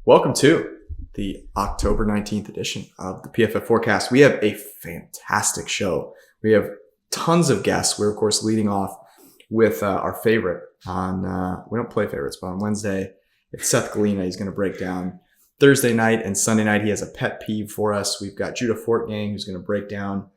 Welcome to the October 19th edition of the PFF Forecast. We have a fantastic show. We have tons of guests. We're, of course, leading off with our favorite on, we don't play favorites, but on Wednesday, it's Seth Galina. He's going to break down Thursday night and Sunday night. He has a pet peeve for us. We've got Judah Fortgang, who's going to break down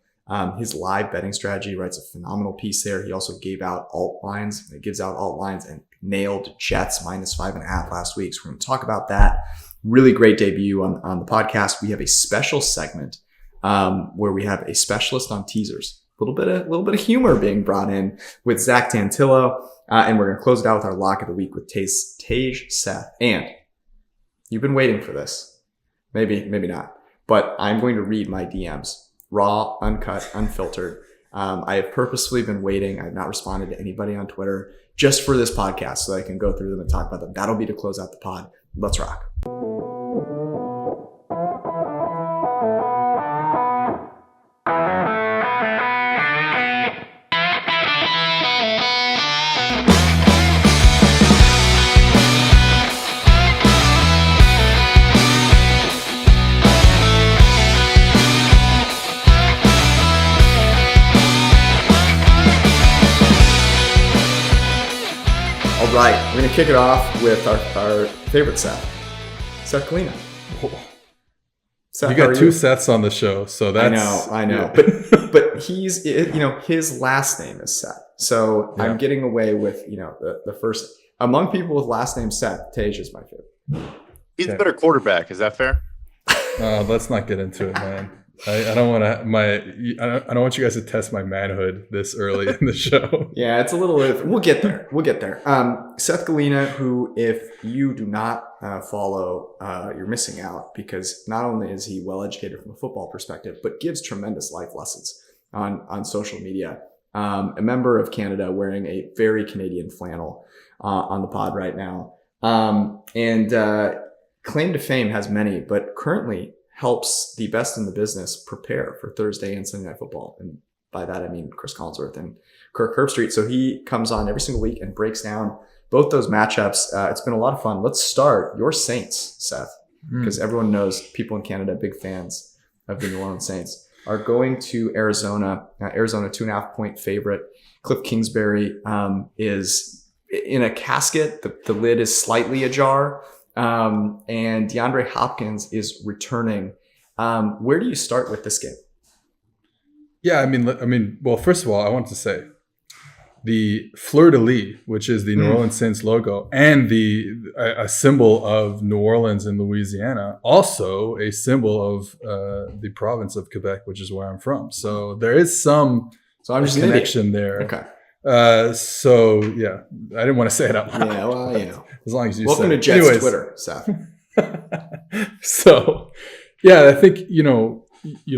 his live betting strategy. He writes a phenomenal piece there. He also gave out alt lines. He gives out alt lines and nailed Jets -5.5 last week. So we're going to talk about that. Really great debut on the podcast. We have a special segment where we have a specialist on teasers. A little bit of humor being brought in with Zach Tantillo. And we're going to close it out with our lock of the week with Tej Seth. And you've been waiting for this. Maybe not. But I'm going to read my DMs. Raw, uncut, unfiltered. I have purposefully been waiting. I have not responded to anybody on Twitter just for this podcast so that I can go through them and talk about them. That'll be to close out the pod. Let's rock. All right, we're going to kick it off with our favorite Seth Galina. Seth, you got two Seths on the show, so that's... I know. Yeah. But he's, his last name is Seth. So yeah. I'm getting away with, the first... Among people with last name Seth, Tej is my favorite. He's a better quarterback. Is that fair? Let's not get into it, man. I don't want to. I don't want you guys to test my manhood this early in the show. Yeah, it's a little. We'll get there. Seth Galina, who, if you do not follow, you're missing out, because not only is he well educated from a football perspective, but gives tremendous life lessons on social media. A member of Canada, wearing a very Canadian flannel on the pod right now, and claim to fame has many, but currently helps the best in the business prepare for Thursday and Sunday Night Football. And by that, I mean Chris Collinsworth and Kirk Herbstreit. So he comes on every single week and breaks down both those matchups. It's been a lot of fun. Let's start your Saints, Seth, because everyone knows, people in Canada, big fans of the New Orleans Saints, are going to Arizona. Arizona 2.5-point favorite. Cliff Kingsbury is in a casket. The lid is slightly ajar. And DeAndre Hopkins is returning. Where do you start with this game? Yeah, I mean, well, first of all, I want to say the fleur-de-lis, which is the New Orleans Saints logo, and a symbol of New Orleans in Louisiana, also a symbol of the province of Quebec, which is where I'm from. So there is some connection there. Okay. So yeah, I didn't want to say it out loud. Yeah, well, as long as you welcome said to Jets Anyways. Twitter, Seth. So yeah, I think, you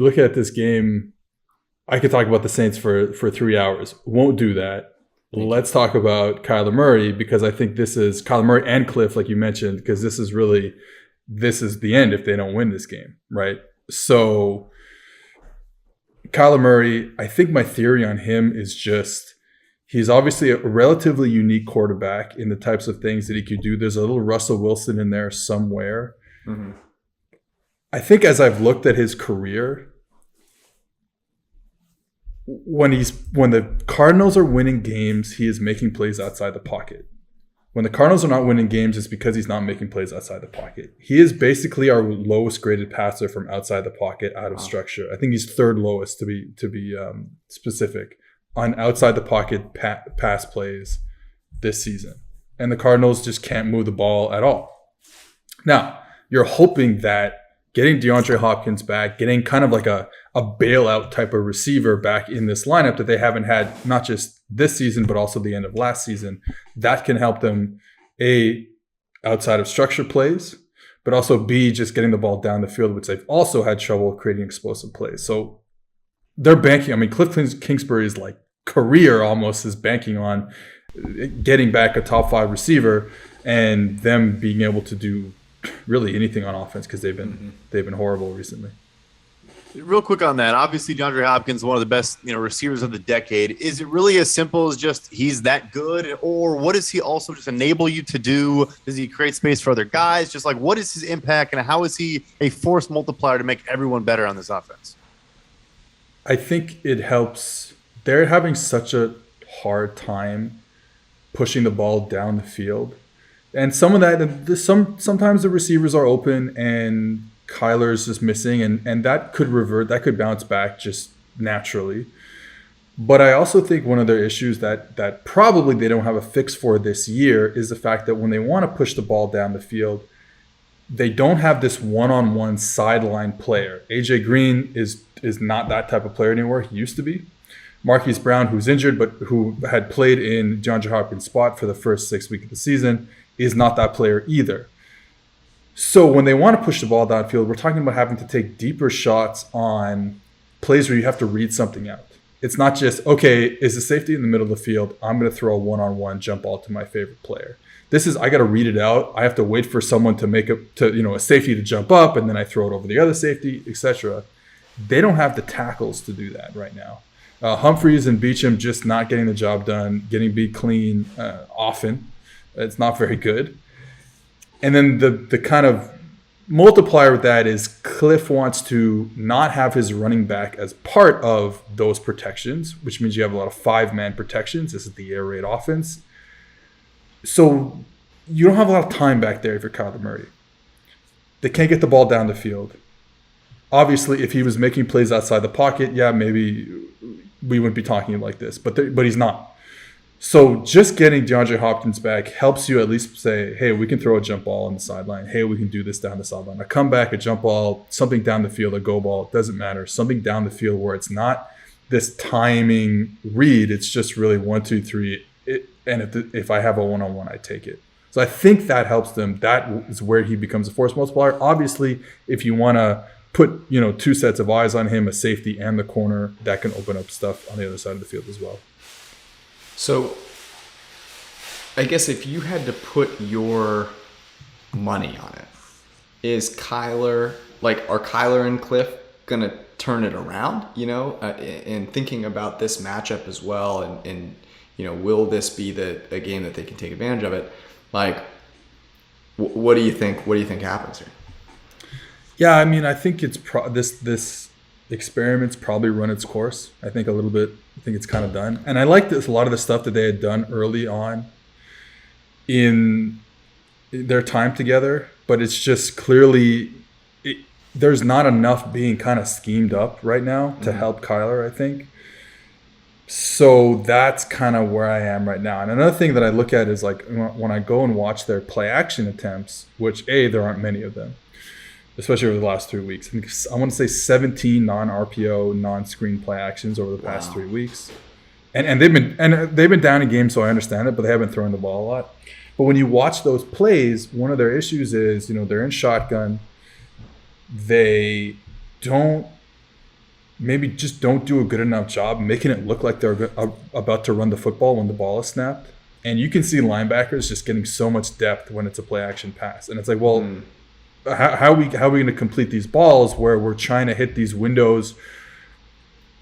look at this game, I could talk about the Saints for 3 hours. Won't do that. Let's talk about Kyler Murray, because I think this is Kyler Murray and Cliff, like you mentioned, because this is the end if they don't win this game, right? So Kyler Murray, I think my theory on him is just, he's obviously a relatively unique quarterback in the types of things that he could do. There's a little Russell Wilson in there somewhere. Mm-hmm. I think as I've looked at his career, when the Cardinals are winning games, he is making plays outside the pocket. When the Cardinals are not winning games, it's because he's not making plays outside the pocket. He is basically our lowest graded passer from outside the pocket, out of structure. I think he's third lowest to be specific on outside the pocket pass plays this season. And the Cardinals just can't move the ball at all. Now, you're hoping that getting DeAndre Hopkins back, getting kind of like a bailout type of receiver back in this lineup that they haven't had, not just this season, but also the end of last season, that can help them, A, outside of structure plays, but also B, just getting the ball down the field, which they've also had trouble creating explosive plays. So they're banking. I mean, Cliff Kingsbury's like career almost is banking on getting back a top 5 receiver and them being able to do really anything on offense, because they've been horrible recently. Real quick on that. Obviously, DeAndre Hopkins, one of the best, receivers of the decade. Is it really as simple as just he's that good, or what does he also just enable you to do? Does he create space for other guys? Just like, what is his impact, and how is he a force multiplier to make everyone better on this offense? I think it helps. They're having such a hard time pushing the ball down the field, and some of that, sometimes the receivers are open and Kyler's just missing, and that could revert, that could bounce back just naturally. But I also think one of their issues that probably they don't have a fix for this year is the fact that when they want to push the ball down the field, they don't have this one-on-one sideline player. AJ Green is not that type of player anymore. He used to be. Marquise Brown, who's injured but who had played in DeAndre Hopkins' spot for the first 6 weeks of the season, is not that player either. So when they want to push the ball downfield, we're talking about having to take deeper shots on plays where you have to read something out. It's not just, okay, is the safety in the middle of the field? I'm going to throw a one-on-one jump ball to my favorite player. This is, I got to read it out. I have to wait for someone to make a safety to jump up, and then I throw it over the other safety, etc. They don't have the tackles to do that right now. Humphreys and Beachum just not getting the job done, getting beat clean often. It's not very good. And then the kind of multiplier with that is Cliff wants to not have his running back as part of those protections, which means you have a lot of 5-man protections. This is the air raid offense. So you don't have a lot of time back there if you're Kyler Murray. They can't get the ball down the field. Obviously, if he was making plays outside the pocket, yeah, maybe we wouldn't be talking like this, but he's not. So just getting DeAndre Hopkins back helps you at least say, hey, we can throw a jump ball on the sideline. Hey, we can do this down the sideline. A comeback, a jump ball, something down the field, a go ball, it doesn't matter. Something down the field where it's not this timing read. It's just really 1, 2, 3. And if I have a one-on-one, I take it. So I think that helps them. That is where he becomes a force multiplier. Obviously, if you want to put 2 sets of eyes on him, a safety and the corner, that can open up stuff on the other side of the field as well. So I guess if you had to put your money on it, are Kyler and Cliff going to turn it around, and thinking about this matchup as well, and will this be a game that they can take advantage of it? Like, what do you think? What do you think happens here? Yeah, I mean, I think it's this experiment's probably run its course. I think a little bit. I think it's kind of done. And I like a lot of the stuff that they had done early on in their time together, but it's just clearly there's not enough being kind of schemed up right now to help Kyler, I think. So that's kind of where I am right now. And another thing that I look at is like when I go and watch their play action attempts, which there aren't many of them, especially over the last 3 weeks. I want to say 17 non-RPO, non-screen play actions over the past 3 weeks. And they've been down in games, so I understand it, but they haven't thrown the ball a lot. But when you watch those plays, one of their issues is, they're in shotgun. They just don't do a good enough job making it look like they're about to run the football when the ball is snapped. And you can see linebackers just getting so much depth when it's a play action pass. And it's like, well, how are we going to complete these balls where we're trying to hit these windows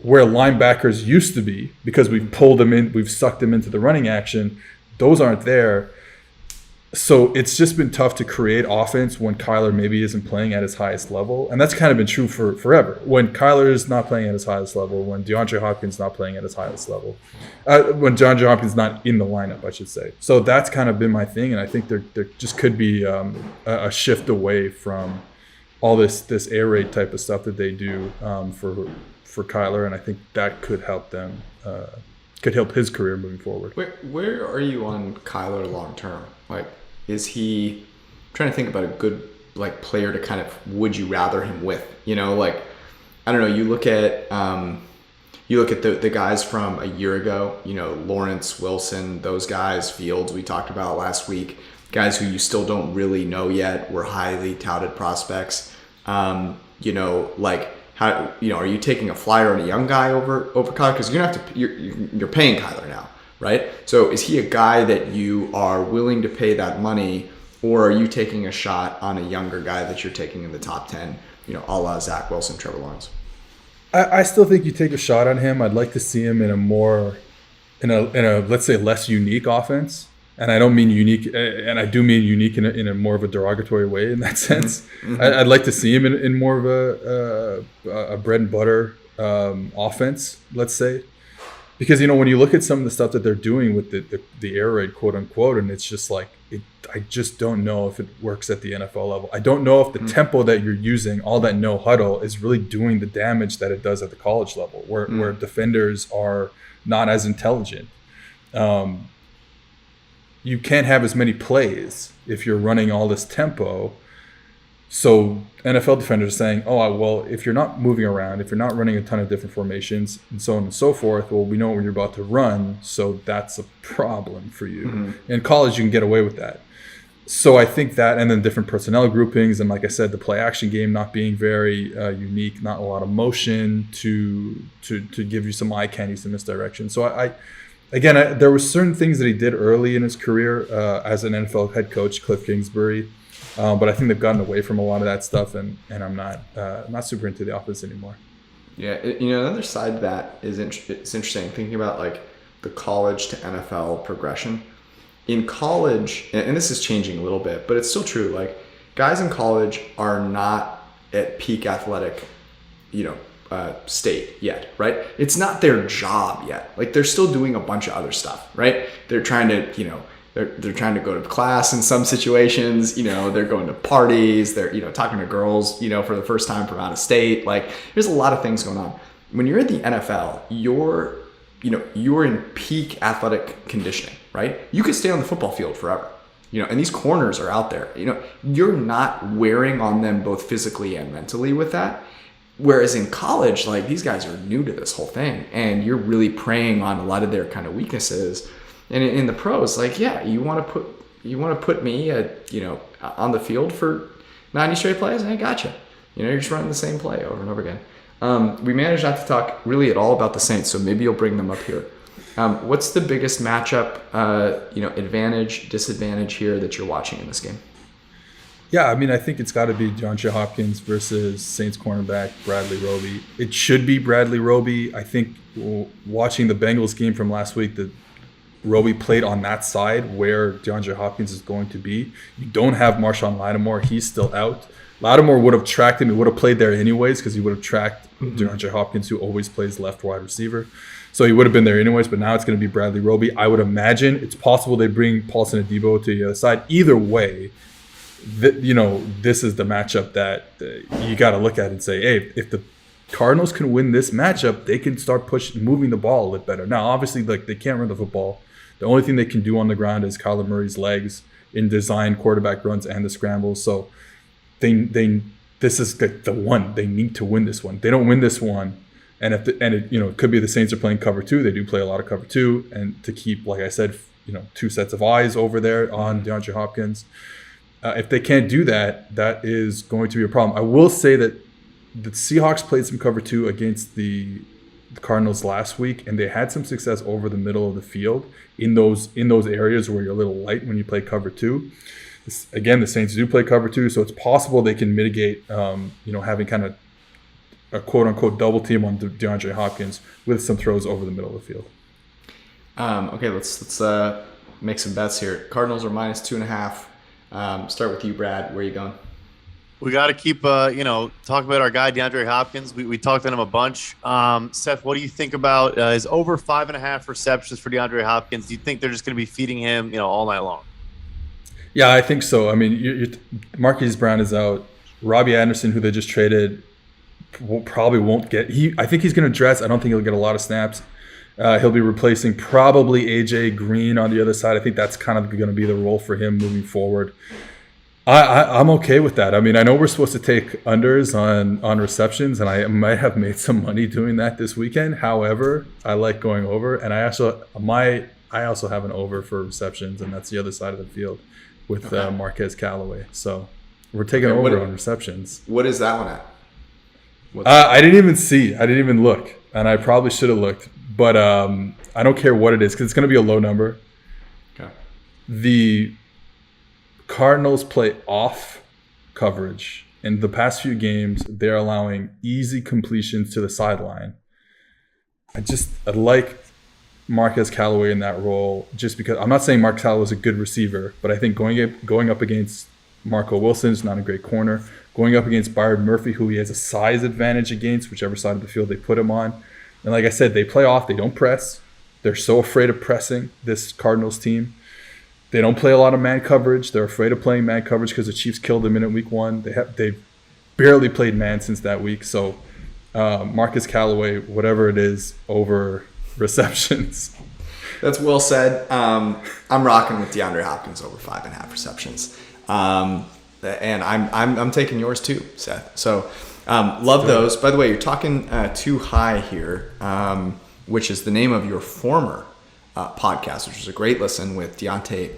where linebackers used to be because we've pulled them in, we've sucked them into the running action. Those aren't there. So it's just been tough to create offense when Kyler maybe isn't playing at his highest level. And that's kind of been true for forever. When Kyler is not playing at his highest level, when DeAndre Hopkins is not playing at his highest level, when DeAndre Hopkins is not in the lineup, I should say. So that's kind of been my thing. And I think there just could be a shift away from all this air raid type of stuff that they do for Kyler. And I think that could help them, could help his career moving forward. Where are you on Kyler long term? Like, is he I'm trying to think about a good player to kind of would you rather him with? I don't know. You look at the guys from a year ago. Lawrence, Wilson, those guys, Fields we talked about last week. Guys who you still don't really know yet were highly touted prospects. How are you taking a flyer on a young guy over Kyler? Because you're paying Kyler now, right? So is he a guy that you are willing to pay that money, or are you taking a shot on a younger guy that you're taking in the top 10, a la Zach Wilson, Trevor Lawrence? I still think you take a shot on him. I'd like to see him in a let's say less unique offense. And I don't mean unique, and I do mean unique in a more of a derogatory way in that sense. Mm-hmm. I'd like to see him in more of a bread and butter offense, let's say. Because, when you look at some of the stuff that they're doing with the air raid, quote unquote, and it's just like, I just don't know if it works at the NFL level. I don't know if the tempo that you're using, all that no huddle, is really doing the damage that it does at the college level, where defenders are not as intelligent. You can't have as many plays if you're running all this tempo. So NFL defenders are saying, oh, well, if you're not moving around, if you're not running a ton of different formations and so on and so forth, well, we know when you're about to run, so that's a problem for you. Mm-hmm. In college, you can get away with that. So I think that, and then different personnel groupings, and like I said, the play action game not being very unique, not a lot of motion to give you some eye candy, some misdirection. So Again, there were certain things that he did early in his career as an NFL head coach, Cliff Kingsbury, but I think they've gotten away from a lot of that stuff, and I'm not super into the offense anymore. Yeah, another side of that is it's interesting thinking about like the college to NFL progression. In college, and this is changing a little bit, but it's still true. Like guys in college are not at peak athletic, state yet, right? It's not their job yet. Like they're still doing a bunch of other stuff, right? They're trying to, they're trying to go to class in some situations, they're going to parties, they're, talking to girls, for the first time from out of state. Like there's a lot of things going on. When you're at the NFL, you're in peak athletic conditioning, right? You could stay on the football field forever. And these corners are out there. You're not wearing on them both physically and mentally with that. Whereas in college, like these guys are new to this whole thing, and you're really preying on a lot of their kind of weaknesses. And in the pros, like, yeah, you want to put me on the field for 90 straight plays? I gotcha. You're just running the same play over and over again. We managed not to talk really at all about the Saints, so maybe you'll bring them up here. What's the biggest matchup, advantage, disadvantage here that you're watching in this game? Yeah, I mean, I think it's got to be DeAndre Hopkins versus Saints cornerback Bradley Roby. It should be Bradley Roby. I think watching the Bengals game from last week, that Roby played on that side where DeAndre Hopkins is going to be. You don't have Marshawn Lattimore. He's still out. Lattimore would have tracked him. He would have played there anyways because he would have tracked DeAndre Hopkins, who always plays left wide receiver. So he would have been there anyways, but now it's going to be Bradley Roby. I would imagine it's possible they bring Paulson Adebo to the other side. Either way, this is the matchup that you got to look at and say, hey, if the Cardinals can win this matchup, they can start moving the ball a little better. Now, obviously, like they can't run the football. The only thing they can do on the ground is Kyler Murray's legs in design quarterback runs and the scrambles. So this is the one. They need to win this one. They don't win this one, and it could be the Saints are playing cover 2. They do play a lot of cover 2, and to keep, like I said, 2 sets of eyes over there on DeAndre Hopkins. If they can't do that, that is going to be a problem. I will say that the Seahawks played some cover 2 against the Cardinals last week, and they had some success over the middle of the field in those areas where you're a little light when you play cover 2. Again, the Saints do play cover 2, so it's possible they can mitigate, having kind of a quote-unquote double team on DeAndre Hopkins with some throws over the middle of the field. Okay, let's make some bets here. Cardinals are minus 2.5. Start with you, Brad. Where are you going? We got to keep, talk about our guy, DeAndre Hopkins. We talked to him a bunch. Seth, what do you think about his over 5.5 receptions for DeAndre Hopkins? Do you think they're just going to be feeding him, all night long? Yeah, I think so. I mean, Marquise Brown is out. Robbie Anderson, who they just traded, probably won't get. I think he's going to dress. I don't think he'll get a lot of snaps. He'll be replacing probably AJ Green on the other side. I think that's kind of going to be the role for him moving forward. I'm okay with that. I mean, I know we're supposed to take unders on receptions, and I might have made some money doing that this weekend. However, I like going over, and I also have an over for receptions, and that's the other side of the field with Marquez Callaway. So we're taking over on receptions. What is that one at? I didn't even see. I didn't even look, and I probably should have looked. But I don't care what it is because it's going to be a low number. Okay. The Cardinals play off coverage In the past few games, they're allowing easy completions to the sideline. I like Marquez Callaway in that role, just because I'm not saying Mark Callaway is a good receiver, but I think going up against Marco Wilson is not a great corner. Going up against Byron Murphy, who he has a size advantage against, whichever side of the field they put him on. And like I said, they play off, they don't press. They're so afraid of pressing, this Cardinals team. They don't play a lot of man coverage. They're afraid of playing man coverage because the Chiefs killed them in week 1. They've barely played man since that week. So Marcus Callaway, whatever it is, over receptions. That's well said. I'm rocking with DeAndre Hopkins over 5.5 receptions. And I'm taking yours too, Seth. So love those. By the way, you're talking Too High here, which is the name of your former podcast, which was a great listen with Deontay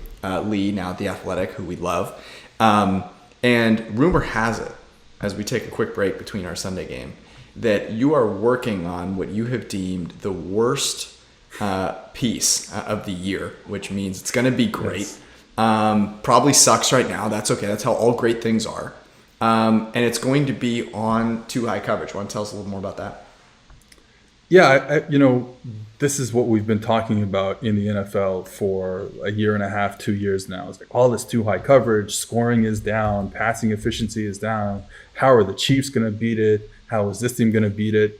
Lee, now at The Athletic, who we love. And rumor has it, as we take a quick break between our Sunday game, that you are working on what you have deemed the worst piece of the year, which means it's going to be great. Yes. Probably sucks right now. That's okay. That's how all great things are. And it's going to be on Too High coverage. Want to tell us a little more about that? Yeah, this is what we've been talking about in the NFL for a year and a half, 2 years now. It's like all this Too High coverage, scoring is down, passing efficiency is down. How are the Chiefs going to beat it? How is this team going to beat it?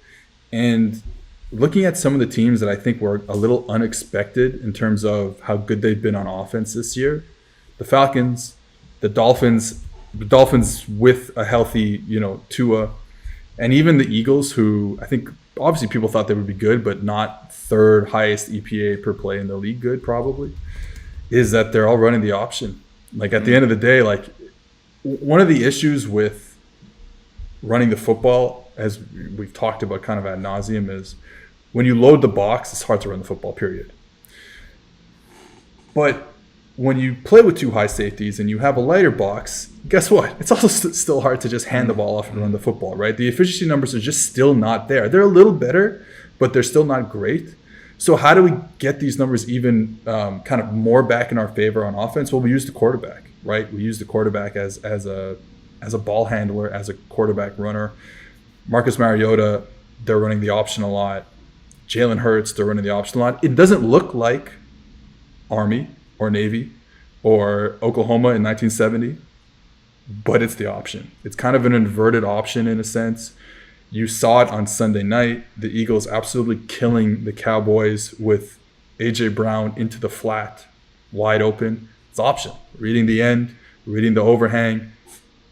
And looking at some of the teams that I think were a little unexpected in terms of how good they've been on offense this year, the Falcons, the Dolphins with a healthy, Tua, and even the Eagles, who I think obviously people thought they would be good, but not third highest EPA per play in the league good probably, is that they're all running the option. Like at the end of the day, like one of the issues with running the football, as we've talked about kind of ad nauseum, is when you load the box, it's hard to run the football, period. But when you play with 2 high safeties and you have a lighter box, guess what? It's also still hard to just hand the ball off and run the football, right? The efficiency numbers are just still not there. They're a little better, but they're still not great. So how do we get these numbers even kind of more back in our favor on offense? Well, we use the quarterback, right? We use the quarterback as a ball handler, as a quarterback runner. Marcus Mariota, they're running the option a lot. Jalen Hurts, they're running the option a lot. It doesn't look like Army or Navy or Oklahoma in 1970, but it's the option. It's kind of an inverted option in a sense. You saw it on Sunday night. The Eagles absolutely killing the Cowboys with A.J. Brown into the flat, wide open. It's option. Reading the end, reading the overhang.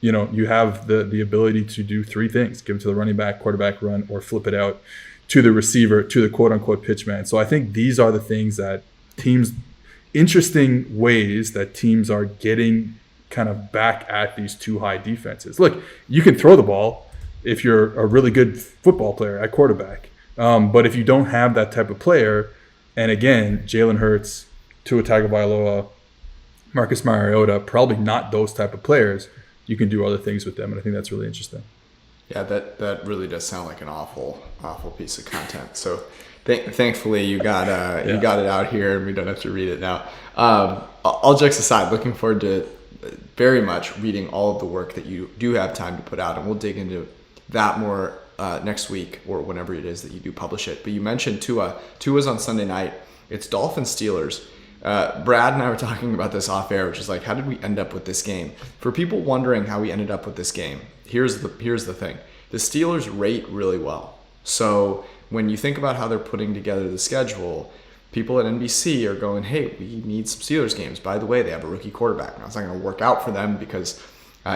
You have the ability to do 3 things: give it to the running back, quarterback run, or flip it out to the receiver, to the quote-unquote pitch man. So I think these are the things that interesting ways that teams are getting kind of back at these 2 high defenses. Look, you can throw the ball if you're a really good football player at quarterback. But if you don't have that type of player, and again, Jalen Hurts, Tua Tagovailoa, Marcus Mariota, probably not those type of players, you can do other things with them. And I think that's really interesting. Yeah, that really does sound like an awful piece of content. So thankfully you got it out here and we don't have to read it now. All jokes aside, looking forward to very much reading all of the work that you do have time to put out, and we'll dig into that more next week or whenever it is that you do publish it. But you mentioned Tua's on Sunday night. It's Dolphins Steelers. Brad and I were talking about this off air, which is like, how did we end up with this game? For people wondering how we ended up with this game, here's the thing. The Steelers rate really well. So when you think about how they're putting together the schedule, people at NBC are going, hey, we need some Steelers games. By the way, they have a rookie quarterback. Now, it's not going to work out for them because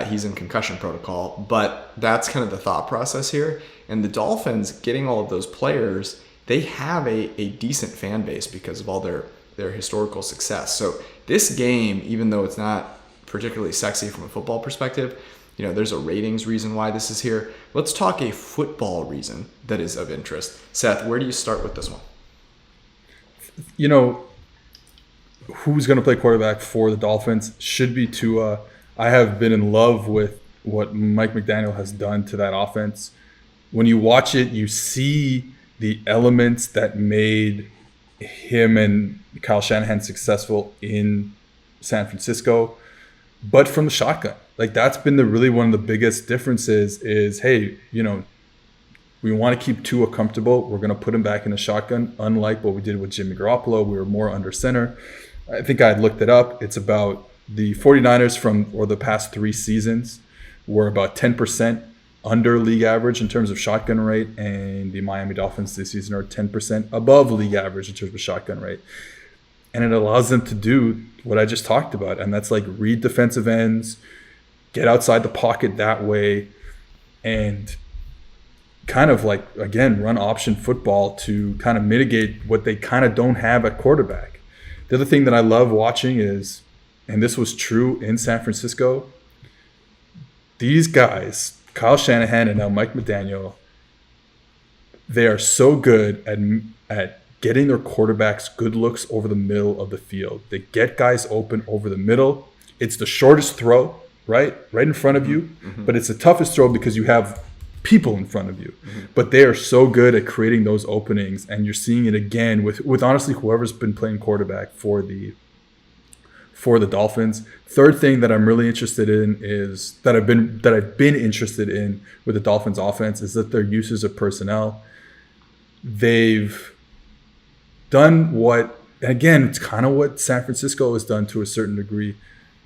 he's in concussion protocol, but that's kind of the thought process here. And the Dolphins, getting all of those players, they have a decent fan base because of all their historical success. So this game, even though it's not particularly sexy from a football perspective, there's a ratings reason why this is here. Let's talk a football reason that is of interest. Seth, where do you start with this one? Who's going to play quarterback for the Dolphins should be Tua. I have been in love with what Mike McDaniel has done to that offense. When you watch it, you see the elements that made him and Kyle Shanahan successful in San Francisco, but from the shotgun. Like that's been really one of the biggest differences is, hey, we want to keep Tua comfortable. We're going to put him back in the shotgun, unlike what we did with Jimmy Garoppolo. We were more under center. I think I looked it up. It's about the 49ers the past 3 seasons were about 10% under league average in terms of shotgun rate, and the Miami Dolphins this season are 10% above league average in terms of shotgun rate. And it allows them to do what I just talked about, and that's like read defensive ends, get outside the pocket that way, and kind of like, again, run option football to kind of mitigate what they kind of don't have at quarterback. The other thing that I love watching is, and this was true in San Francisco, these guys, Kyle Shanahan and now Mike McDaniel, they are so good at getting their quarterbacks good looks over the middle of the field. They get guys open over the middle. It's the shortest throw, right in front of you, but it's the toughest throw because you have people in front of you. But they are so good at creating those openings, and you're seeing it again with honestly whoever's been playing quarterback for the Dolphins. Third thing that I'm really interested in is that I've been interested in with the Dolphins offense is that their uses of personnel. They've done what, again, it's kind of what San Francisco has done to a certain degree,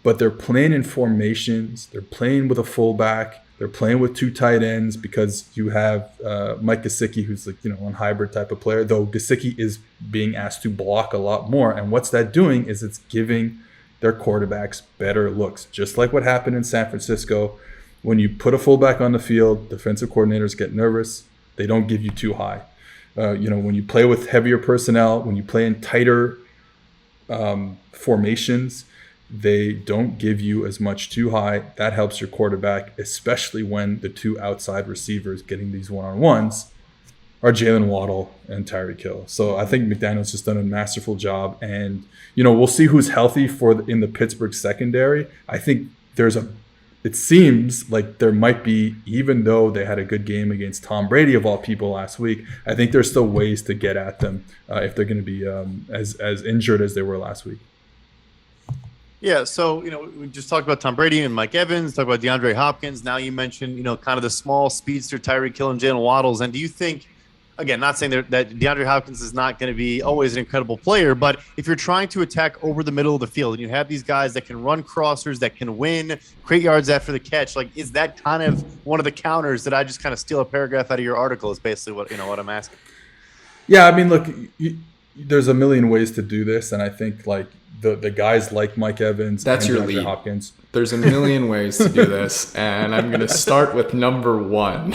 but they're playing in formations. They're playing with a fullback. They're playing with 2 tight ends because you have Mike Gesicki, who's like, one hybrid type of player, though Gesicki is being asked to block a lot more. And what's that doing is it's giving their quarterbacks better looks, just like what happened in San Francisco. When you put a fullback on the field, defensive coordinators get nervous. They don't give you too high. When you play with heavier personnel, when you play in tighter formations, they don't give you as much too high. That helps your quarterback, especially when the 2 outside receivers getting these one-on-ones are Jalen Waddle and Tyreek Hill. So I think McDaniel's just done a masterful job. And, we'll see who's healthy in the Pittsburgh secondary. I think it seems like there might be, even though they had a good game against Tom Brady of all people last week, I think there's still ways to get at them if they're going to be as injured as they were last week. Yeah, so, we just talked about Tom Brady and Mike Evans, talked about DeAndre Hopkins. Now you mentioned, kind of the small speedster Tyreek Hill and Jalen Waddles. And do you think, again, not saying that DeAndre Hopkins is not going to be always an incredible player, but if you're trying to attack over the middle of the field and you have these guys that can run crossers, that can win, create yards after the catch, like, is that kind of one of the counters that I just kind of steal a paragraph out of your article is basically what I'm asking? Yeah, I mean, look, there's a million ways to do this, and I think, like, the guys like Mike Evans That's and your DeAndre lead. Hopkins. There's a million ways to do this, and I'm going to start with number 1.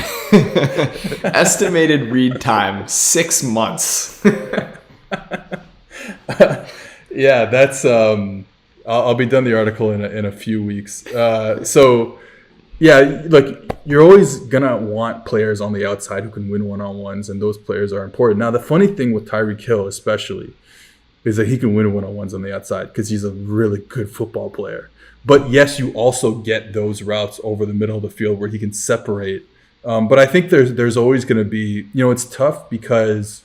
Estimated read time, 6 months. Yeah, that's I'll be done the article in a few weeks. So yeah, look, you're always gonna want players on the outside who can win one-on-ones, and those players are important. Now, the funny thing with Tyreek Hill especially is that he can win one-on-ones on the outside because he's a really good football player. But yes, you also get those routes over the middle of the field where he can separate. But I think there's always going to be, it's tough because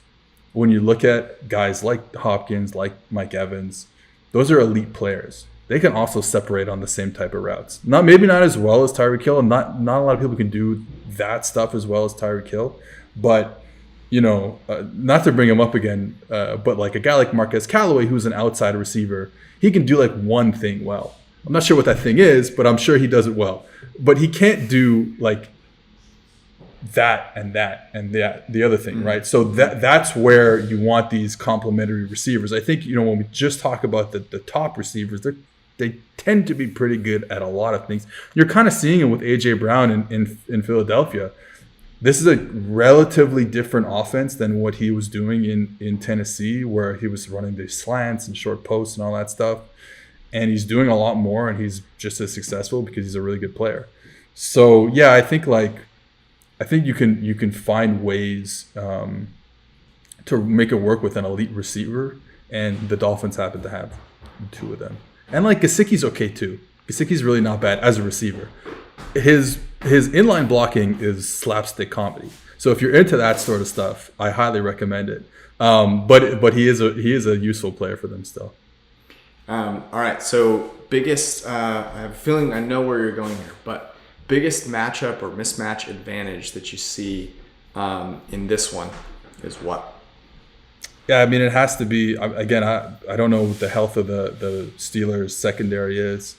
when you look at guys like Hopkins, like Mike Evans, those are elite players. They can also separate on the same type of routes. Maybe not as well as Tyreek Hill, and not a lot of people can do that stuff as well as Tyreek Hill. But not to bring him up again, but like a guy like Marquez Callaway, who's an outside receiver, he can do like one thing well. I'm not sure what that thing is, but I'm sure he does it well. But he can't do like that and the other thing, right? So that's where you want these complementary receivers. I think, when we just talk about the top receivers, they tend to be pretty good at a lot of things. You're kind of seeing it with A.J. Brown in Philadelphia. This is a relatively different offense than what he was doing in Tennessee, where he was running these slants and short posts and all that stuff. And he's doing a lot more, and he's just as successful because he's a really good player. So yeah, I think you can find ways to make it work with an elite receiver, and the Dolphins happen to have 2 of them. And like Gesicki's okay too. Gesicki's really not bad as a receiver. His inline blocking is slapstick comedy. So if you're into that sort of stuff, I highly recommend it. But he is a useful player for them still. All right. So biggest, I have a feeling I know where you're going here, but biggest matchup or mismatch advantage that you see in this one is what? Yeah, I mean, it has to be, again, I don't know what the health of the Steelers secondary is.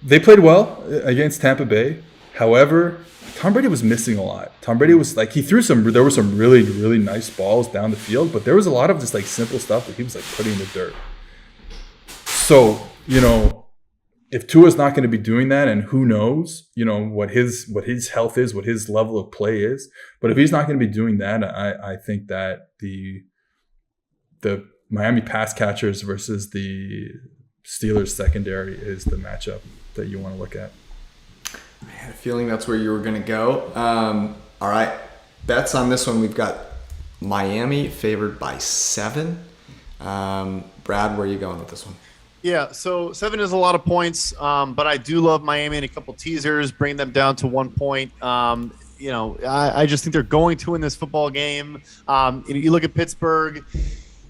They played well against Tampa Bay. However, Tom Brady was missing a lot. Tom Brady was like, there were some really, really nice balls down the field, but there was a lot of just like simple stuff that he was like putting in the dirt. So, if Tua's not going to be doing that, and who knows, what his health is, what his level of play is, but if he's not going to be doing that, I think that the Miami pass catchers versus the Steelers secondary is the matchup that you want to look at. I had a feeling that's where you were going to go. All right. Bets on this one. We've got Miami favored by 7. Brad, where are you going with this one? Yeah, so 7 is a lot of points, but I do love Miami and a couple teasers, bring them down to 1 point. I just think they're going to win this football game. You look at Pittsburgh.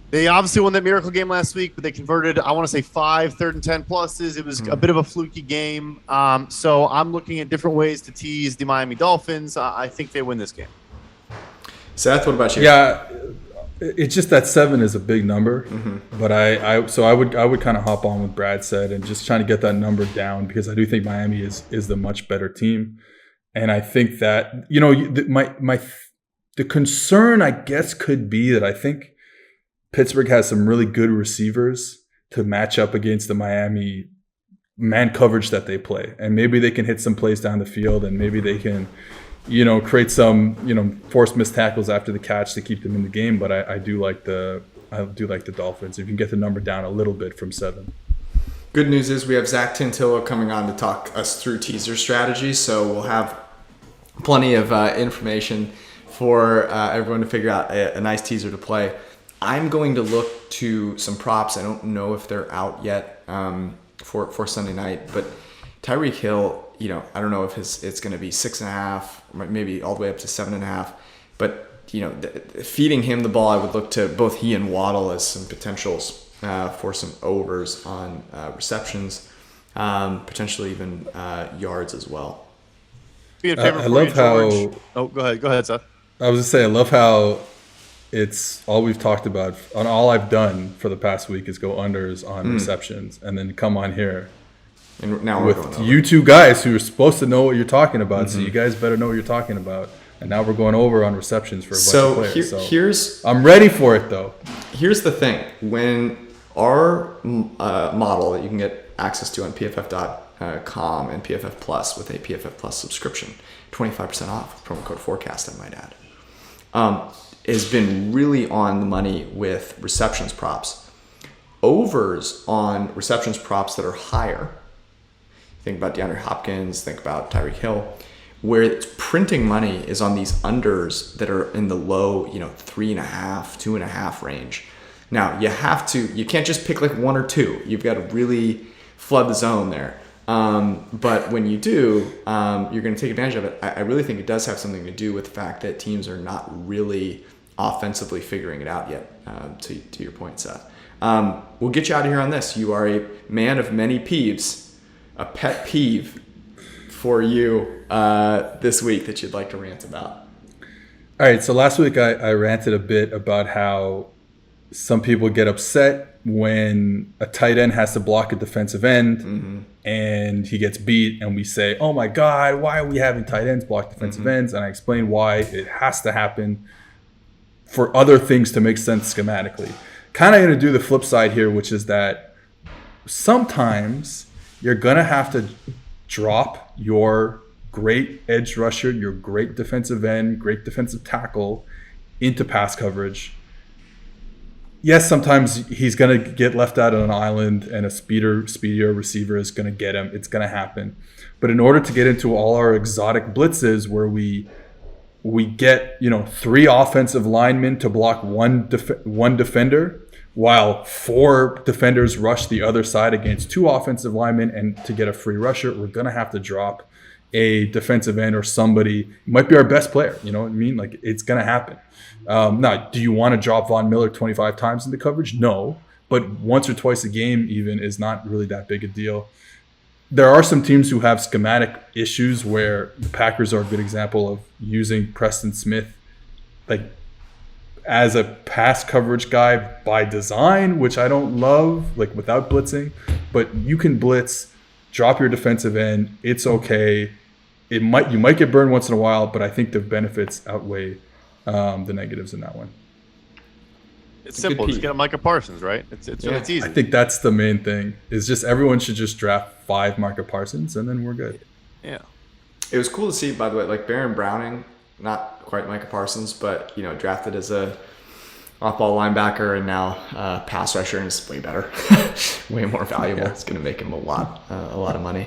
They obviously won that miracle game last week, but they converted, I want to say, 5 3rd and 10 pluses. It was a bit of a fluky game. So I'm looking at different ways to tease the Miami Dolphins. I think they win this game. Seth, what about you? Yeah, it's just that 7 is a big number, but I would kind of hop on what Brad said and just trying to get that number down, because I do think Miami is the much better team, and I think that the concern, I guess, could be that I think Pittsburgh has some really good receivers to match up against the Miami man coverage that they play, and maybe they can hit some plays down the field, and maybe they can create some, forced missed tackles after the catch to keep them in the game. But I do like the Dolphins. If you can get the number down a little bit from 7. Good news is we have Zach Tantillo coming on to talk us through teaser strategies. So we'll have plenty of information for everyone to figure out a nice teaser to play. I'm going to look to some props. I don't know if they're out yet for Sunday night, but Tyreek Hill, I don't know if it's going to be 6.5, maybe all the way up to 7.5. But feeding him the ball, I would look to both he and Waddle as some potentials for some overs on receptions, potentially even yards as well. I love how. Oh, go ahead, Seth. I was just saying, I love how it's all we've talked about. On all I've done for the past week is go unders on receptions, and then come on here. And now with you two guys who are supposed to know what you're talking about, so you guys better know what you're talking about. And now we're going over on receptions for a bunch of players. I'm ready for it, though. Here's the thing. When our model that you can get access to on PFF.com and PFF Plus with a PFF Plus subscription, 25% off, promo code FORECAST, I might add, has been really on the money with receptions props. Overs on receptions props that are higher. Think about DeAndre Hopkins, think about Tyreek Hill. Where it's printing money is on these unders that are in the low, 3.5, 2.5 range. Now you can't just pick like 1 or 2. You've got to really flood the zone there. But when you do, you're going to take advantage of it. I really think it does have something to do with the fact that teams are not really offensively figuring it out yet, to your point, Seth. We'll get you out of here on this. You are a man of many peeves. A pet peeve for you this week that you'd like to rant about? All right, so last week I ranted a bit about how some people get upset when a tight end has to block a defensive end and he gets beat, and we say, oh my God, why are we having tight ends block defensive ends? And I explain why it has to happen for other things to make sense schematically. Kind of going to do the flip side here, which is that sometimes you're going to have to drop your great edge rusher, your great defensive end, great defensive tackle into pass coverage. Yes, sometimes he's going to get left out on an island and a speedier receiver is going to get him. It's going to happen. But in order to get into all our exotic blitzes where we get 3 offensive linemen to block one defender, while 4 defenders rush the other side against 2 offensive linemen, and to get a free rusher, we're going to have to drop a defensive end or somebody. It might be our best player. You know what I mean? Like, it's going to happen. Now, do you want to drop Von Miller 25 times into coverage? No. but once or twice a game even is not really that big a deal. There are some teams who have schematic issues where the Packers are a good example of using Preston Smith like as a pass coverage guy by design, which I don't love, like without blitzing. But you can blitz, drop your defensive end. It's okay. You might get burned once in a while, but I think the benefits outweigh the negatives in that one. It's simple. Just get a Micah Parsons, right? It's easy. I think that's the main thing. Is just everyone should just draft 5 Micah Parsons, and then we're good. Yeah. It was cool to see, by the way, like Baron Browning, not quite Micah Parsons, but drafted as a off-ball linebacker and now pass rusher, and it's way better, way more valuable. Yeah. It's going to make him a lot of money.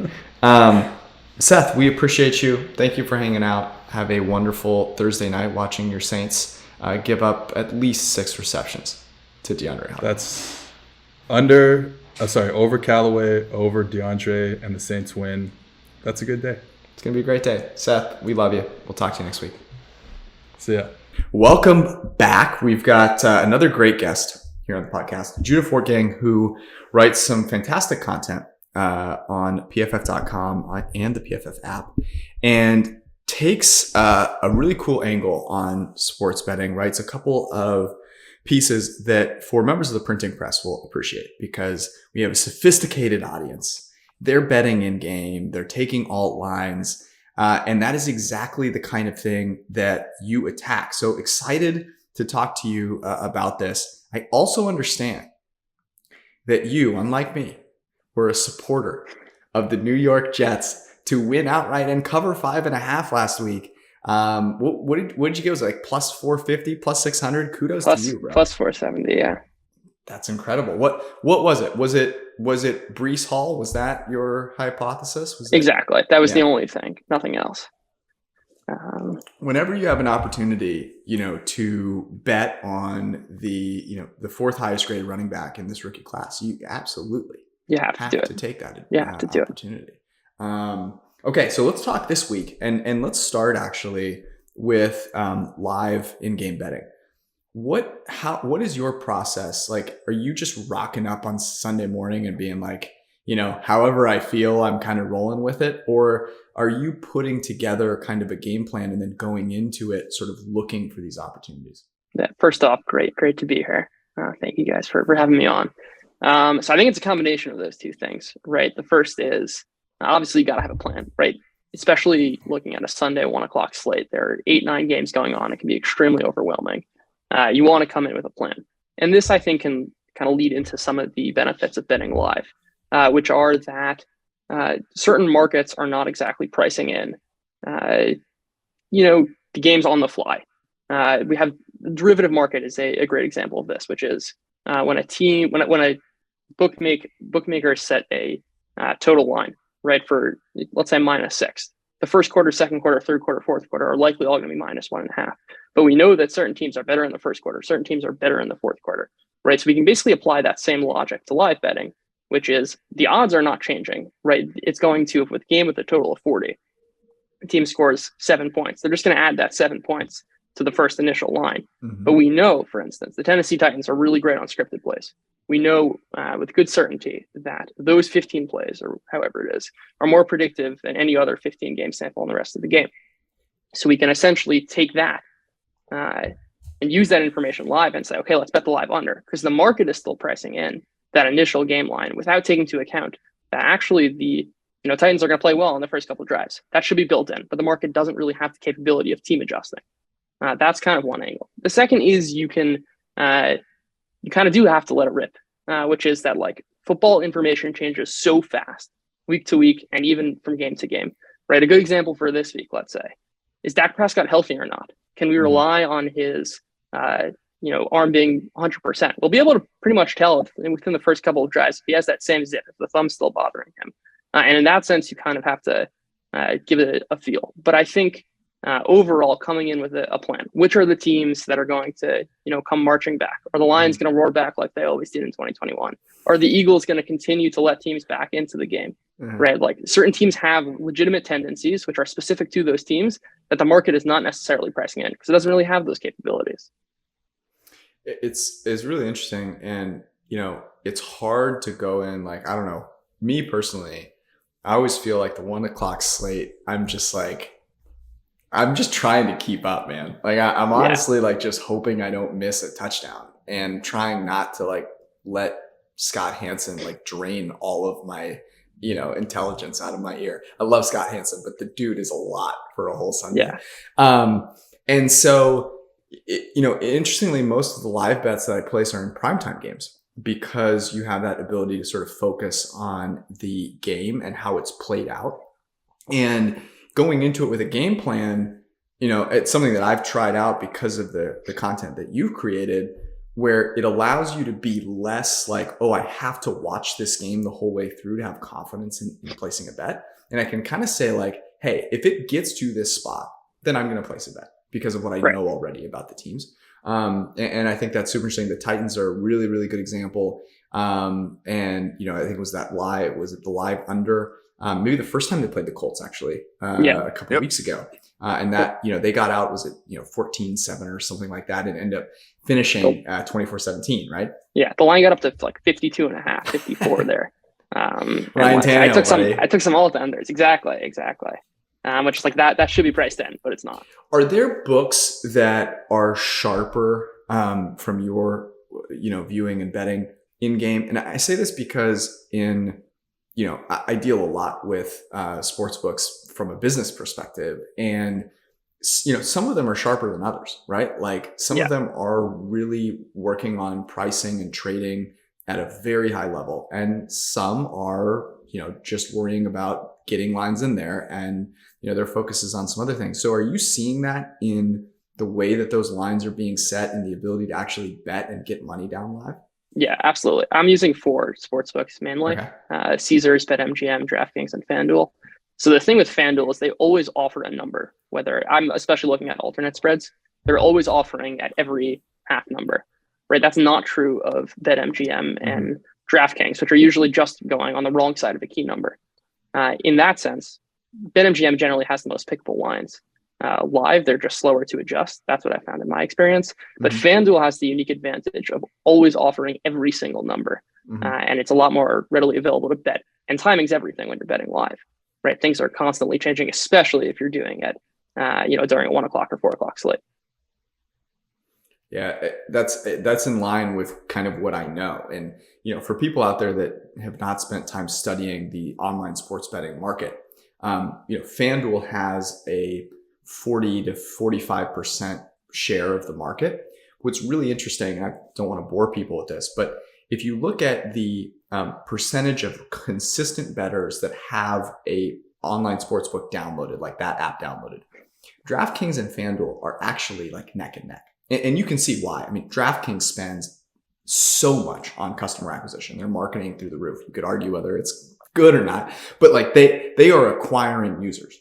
Seth, we appreciate you. Thank you for hanging out. Have a wonderful Thursday night watching your Saints give up at least 6 receptions to DeAndre Hopkins. That's over Callaway, over DeAndre, and the Saints win. That's a good day. It's going to be a great day. Seth, we love you. We'll talk to you next week. See ya. Welcome back. We've got another great guest here on the podcast, Judah Fortgang, who writes some fantastic content on PFF.com and the PFF app, and takes a really cool angle on sports betting, writes a couple of pieces that for members of the printing press will appreciate because we have a sophisticated audience. They're betting in game. They're taking alt lines. And that is exactly the kind of thing that you attack. So excited to talk to you about this. I also understand that you, unlike me, were a supporter of the New York Jets to win outright and cover 5.5 last week. What did you give? Was it like plus 450, plus 600? Kudos to you, bro. Plus 470, yeah. That's incredible. What was it? Was it Breece Hall? Was that your hypothesis? Exactly. That was the only thing. Nothing else. Whenever you have an opportunity, to bet on the 4th highest graded running back in this rookie class, you absolutely have to take that opportunity. Okay, so let's talk this week, and let's start actually with live in-game betting. What is your process? Like, are you just rocking up on Sunday morning and being like, however I feel, I'm kind of rolling with it? Or are you putting together kind of a game plan and then going into it sort of looking for these opportunities? Yeah, first off, great to be here. Thank you guys for having me on. So I think it's a combination of those two things, right? The first is obviously you got to have a plan, right? Especially looking at a Sunday 1:00 slate. There are 8-9 games going on. It can be extremely overwhelming. You want to come in with a plan. And this, I think, can kind of lead into some of the benefits of betting live, which are that certain markets are not exactly pricing in, the games on the fly. We have the derivative market is a great example of this, which is when a bookmaker set a total line, right, for, let's say, -6. The first quarter, second quarter, third quarter, fourth quarter are likely all going to be -1.5. But we know that certain teams are better in the first quarter, certain teams are better in the fourth quarter, right? So we can basically apply that same logic to live betting, which is the odds are not changing, right? It's going to, with a game with a total of 40, the team scores 7 points. They're just going to add that 7 points to the first initial line. Mm-hmm. But we know, for instance, the Tennessee Titans are really great on scripted plays. We know with good certainty that those 15 plays, or however it is, are more predictive than any other 15 game sample in the rest of the game. So we can essentially take that and use that information live and say, okay, let's bet the live under, because the market is still pricing in that initial game line without taking into account that actually the Titans are going to play well in the first couple of drives. That should be built in, but the market doesn't really have the capability of team adjusting. That's kind of one angle. The second is you kind of do have to let it rip, which is that like football information changes so fast week to week and even from game to game, right? A good example for this week, let's say, is Dak Prescott healthy or not? Can we rely on his, arm being 100%? We'll be able to pretty much tell within the first couple of drives if he has that same zip, if the thumb's still bothering him. And in that sense, you kind of have to give it a feel. But I think overall, coming in with a plan, which are the teams that are going to, come marching back? Are the Lions going to roar back like they always did in 2021? Are the Eagles going to continue to let teams back into the game? Right? Like certain teams have legitimate tendencies, which are specific to those teams that the market is not necessarily pricing in because it doesn't really have those capabilities. It's really interesting. And, it's hard to go in, like, I don't know, me personally, I always feel like the 1:00 slate, I'm just trying to keep up, man. Like I'm honestly like just hoping I don't miss a touchdown and trying not to like let Scott Hansen like drain all of my, intelligence out of my ear. I love Scott Hansen, but the dude is a lot for a whole Sunday. Yeah. And so, interestingly, most of the live bets that I place are in primetime games because you have that ability to sort of focus on the game and how it's played out. And going into it with a game plan, it's something that I've tried out because of the content that you've created, where it allows you to be less like, oh, I have to watch this game the whole way through to have confidence in placing a bet. And I can kind of say like, hey, if it gets to this spot, then I'm going to place a bet because of what I know already about the teams. And I think that's super interesting. The Titans are a really, really good example. And, I think was it the live under, maybe the first time they played the Colts actually, a couple of weeks ago. And that, they got out, was it, 14-7 or something like that, and ended up finishing 24-17, right? Yeah. The line got up to like 52.5, 54 there. Ryan Tannehill, I took some all at the unders. Exactly. Which is like that should be priced in, but it's not. Are there books that are sharper from your, viewing and betting in game? And I say this because I deal a lot with sports books from a business perspective, and some of them are sharper than others, right? Like some of them are really working on pricing and trading at a very high level, and some are just worrying about getting lines in there, and their focus is on some other things. So are you seeing that in the way that those lines are being set and the ability to actually bet and get money down live? Yeah, absolutely. I'm using 4 sports books mainly. Okay. Caesars, BetMGM, DraftKings, and FanDuel. So the thing with FanDuel is they always offer a number, whether I'm especially looking at alternate spreads, they're always offering at every half number, right? That's not true of BetMGM and DraftKings, which are usually just going on the wrong side of a key number. In that sense, BetMGM generally has the most pickable lines. Live, they're just slower to adjust. That's what I found in my experience. But FanDuel has the unique advantage of always offering every single number. And it's a lot more readily available to bet. And timing's everything when you're betting live, right? Things are constantly changing, especially if you're doing it, during a 1:00 or 4:00 slate. Yeah, that's in line with kind of what I know. And, for people out there that have not spent time studying the online sports betting market, FanDuel has a 40 to 45% share of the market. What's really interesting, and I don't want to bore people with this, but if you look at the percentage of consistent bettors that have a online sportsbook downloaded, like that app downloaded, DraftKings and FanDuel are actually like neck and neck. And you can see why. I mean, DraftKings spends so much on customer acquisition. They're marketing through the roof. You could argue whether it's good or not, but like they are acquiring users.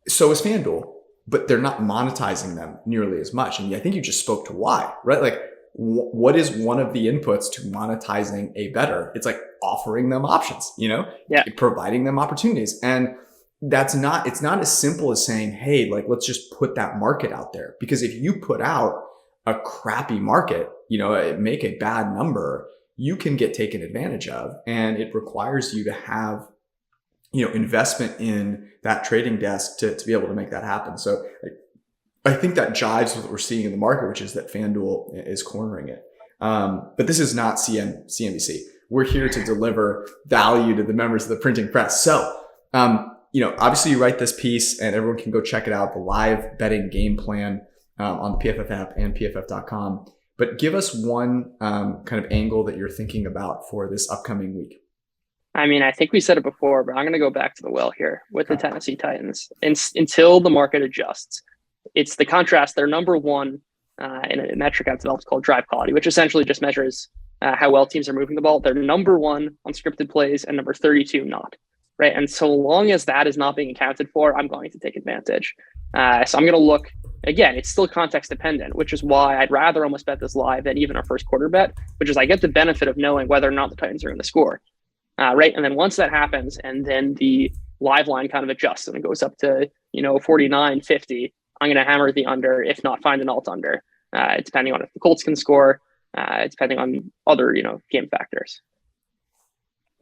So is FanDuel, but they're not monetizing them nearly as much. And I think you just spoke to why, right? Like what is one of the inputs to monetizing a bettor? It's like offering them options, providing them opportunities. And it's not as simple as saying, hey, like, let's just put that market out there. Because if you put out a crappy market, make a bad number, you can get taken advantage of. And it requires you to have, investment in that trading desk to be able to make that happen. So I think that jives with what we're seeing in the market, which is that FanDuel is cornering it. But this is not CNBC. We're here to deliver value to the members of the printing press. So, obviously you write this piece and everyone can go check it out, the live betting game plan on the PFF app and PFF.com. But give us one kind of angle that you're thinking about for this upcoming week. I mean, I think we said it before, but I'm going to go back to the well here with the Tennessee Titans. Until the market adjusts, it's the contrast. They're number one in a metric I've developed called drive quality, which essentially just measures how well teams are moving the ball. They're number one on scripted plays and number 32 not. Right. And so long as that is not being accounted for, I'm going to take advantage. So I'm going to look, again, it's still context dependent, which is why I'd rather almost bet this live than even our first quarter bet, which is I get the benefit of knowing whether or not the Titans are going to score. Right. And then once that happens and then the live line kind of adjusts and it goes up to, 49, 50, I'm going to hammer the under, if not find an alt under, depending on if the Colts can score. depending on other, game factors.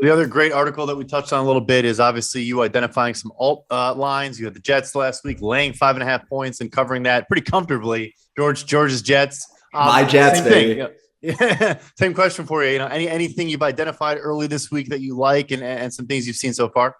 The other great article that we touched on a little bit is obviously you identifying some alt lines. You had the Jets last week laying 5.5 points and covering that pretty comfortably. George's Jets. My Jets, baby. Yeah. Same question for you. Anything you've identified early this week that you like and some things you've seen so far?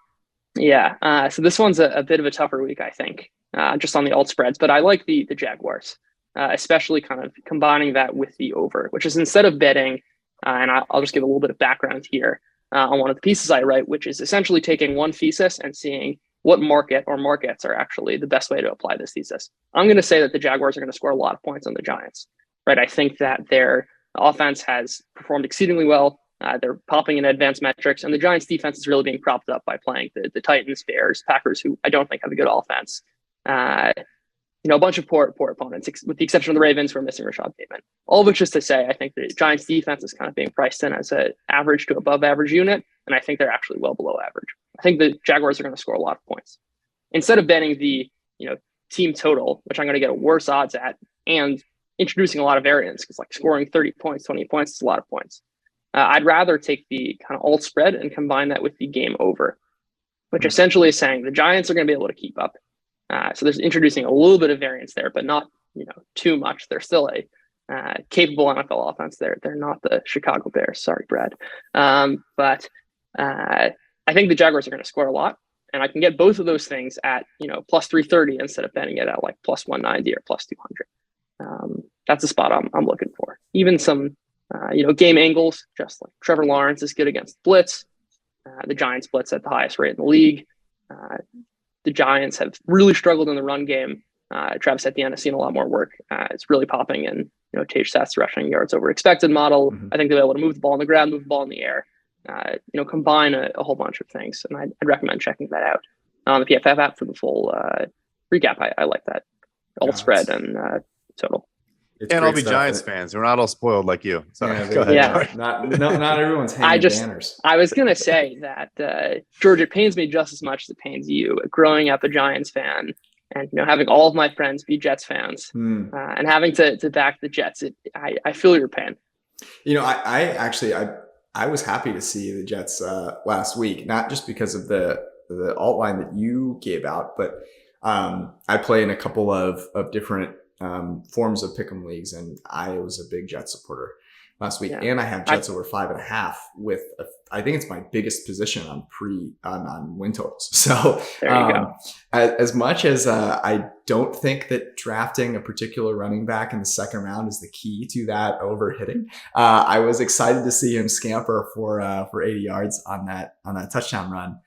Yeah. So this one's a bit of a tougher week, I think, just on the alt spreads. But I like the Jaguars, especially kind of combining that with the over, which is instead of betting, and I'll just give a little bit of background here on one of the pieces I write, which is essentially taking one thesis and seeing what market or markets are actually the best way to apply this thesis. I'm going to say that the Jaguars are going to score a lot of points on the Giants, right? I think that their offense has performed exceedingly well. They're popping in advanced metrics, and the Giants defense is really being propped up by playing the Titans, Bears, Packers, who I don't think have a good offense. A bunch of poor opponents, with the exception of the Ravens, who are missing Rashad Bateman. All of which is to say, I think the Giants defense is kind of being priced in as an average to above average unit, and I think they're actually well below average. I think the Jaguars are going to score a lot of points. Instead of betting the team total, which I'm going to get a worse odds at, and introducing a lot of variance, because like scoring 30 points, 20 points is a lot of points. I'd rather take the kind of alt spread and combine that with the game over, which essentially is saying the Giants are going to be able to keep up. So there's introducing a little bit of variance there, but not too much. They're still a capable NFL offense. They're not the Chicago Bears. Sorry, Brad. But I think the Jaguars are going to score a lot, and I can get both of those things at plus 330 instead of betting it at like plus 190 or plus 200. That's the spot I'm looking for. Even some game angles, just like Trevor Lawrence is good against blitz. The Giants blitz at the highest rate in the league. The Giants have really struggled in the run game. Travis Etienne has seen a lot more work. It's really popping in, Tej Seth's rushing yards over expected model. Mm-hmm. I think they'll be able to move the ball on the ground, move the ball in the air, combine a whole bunch of things. And I'd recommend checking that out on the PFF app for the full recap. I like that. Alt spread and total. And I'll be Giants fans. We're not all spoiled like you. Sorry. Go ahead. Yeah. Not everyone's hanging banners. I was going to say that, George, it pains me just as much as it pains you growing up a Giants fan and, having all of my friends be Jets fans and having to back the Jets. I feel your pain. I was happy to see the Jets last week, not just because of the alt line that you gave out, but I play in a couple of different forms of pick'em leagues, and I was a big Jet supporter last week, and I have Jets over 5.5 with I think it's my biggest position on win totals. So there you go. As much as I don't think that drafting a particular running back in the second round is the key to that over hitting, I was excited to see him scamper for 80 yards on that touchdown run.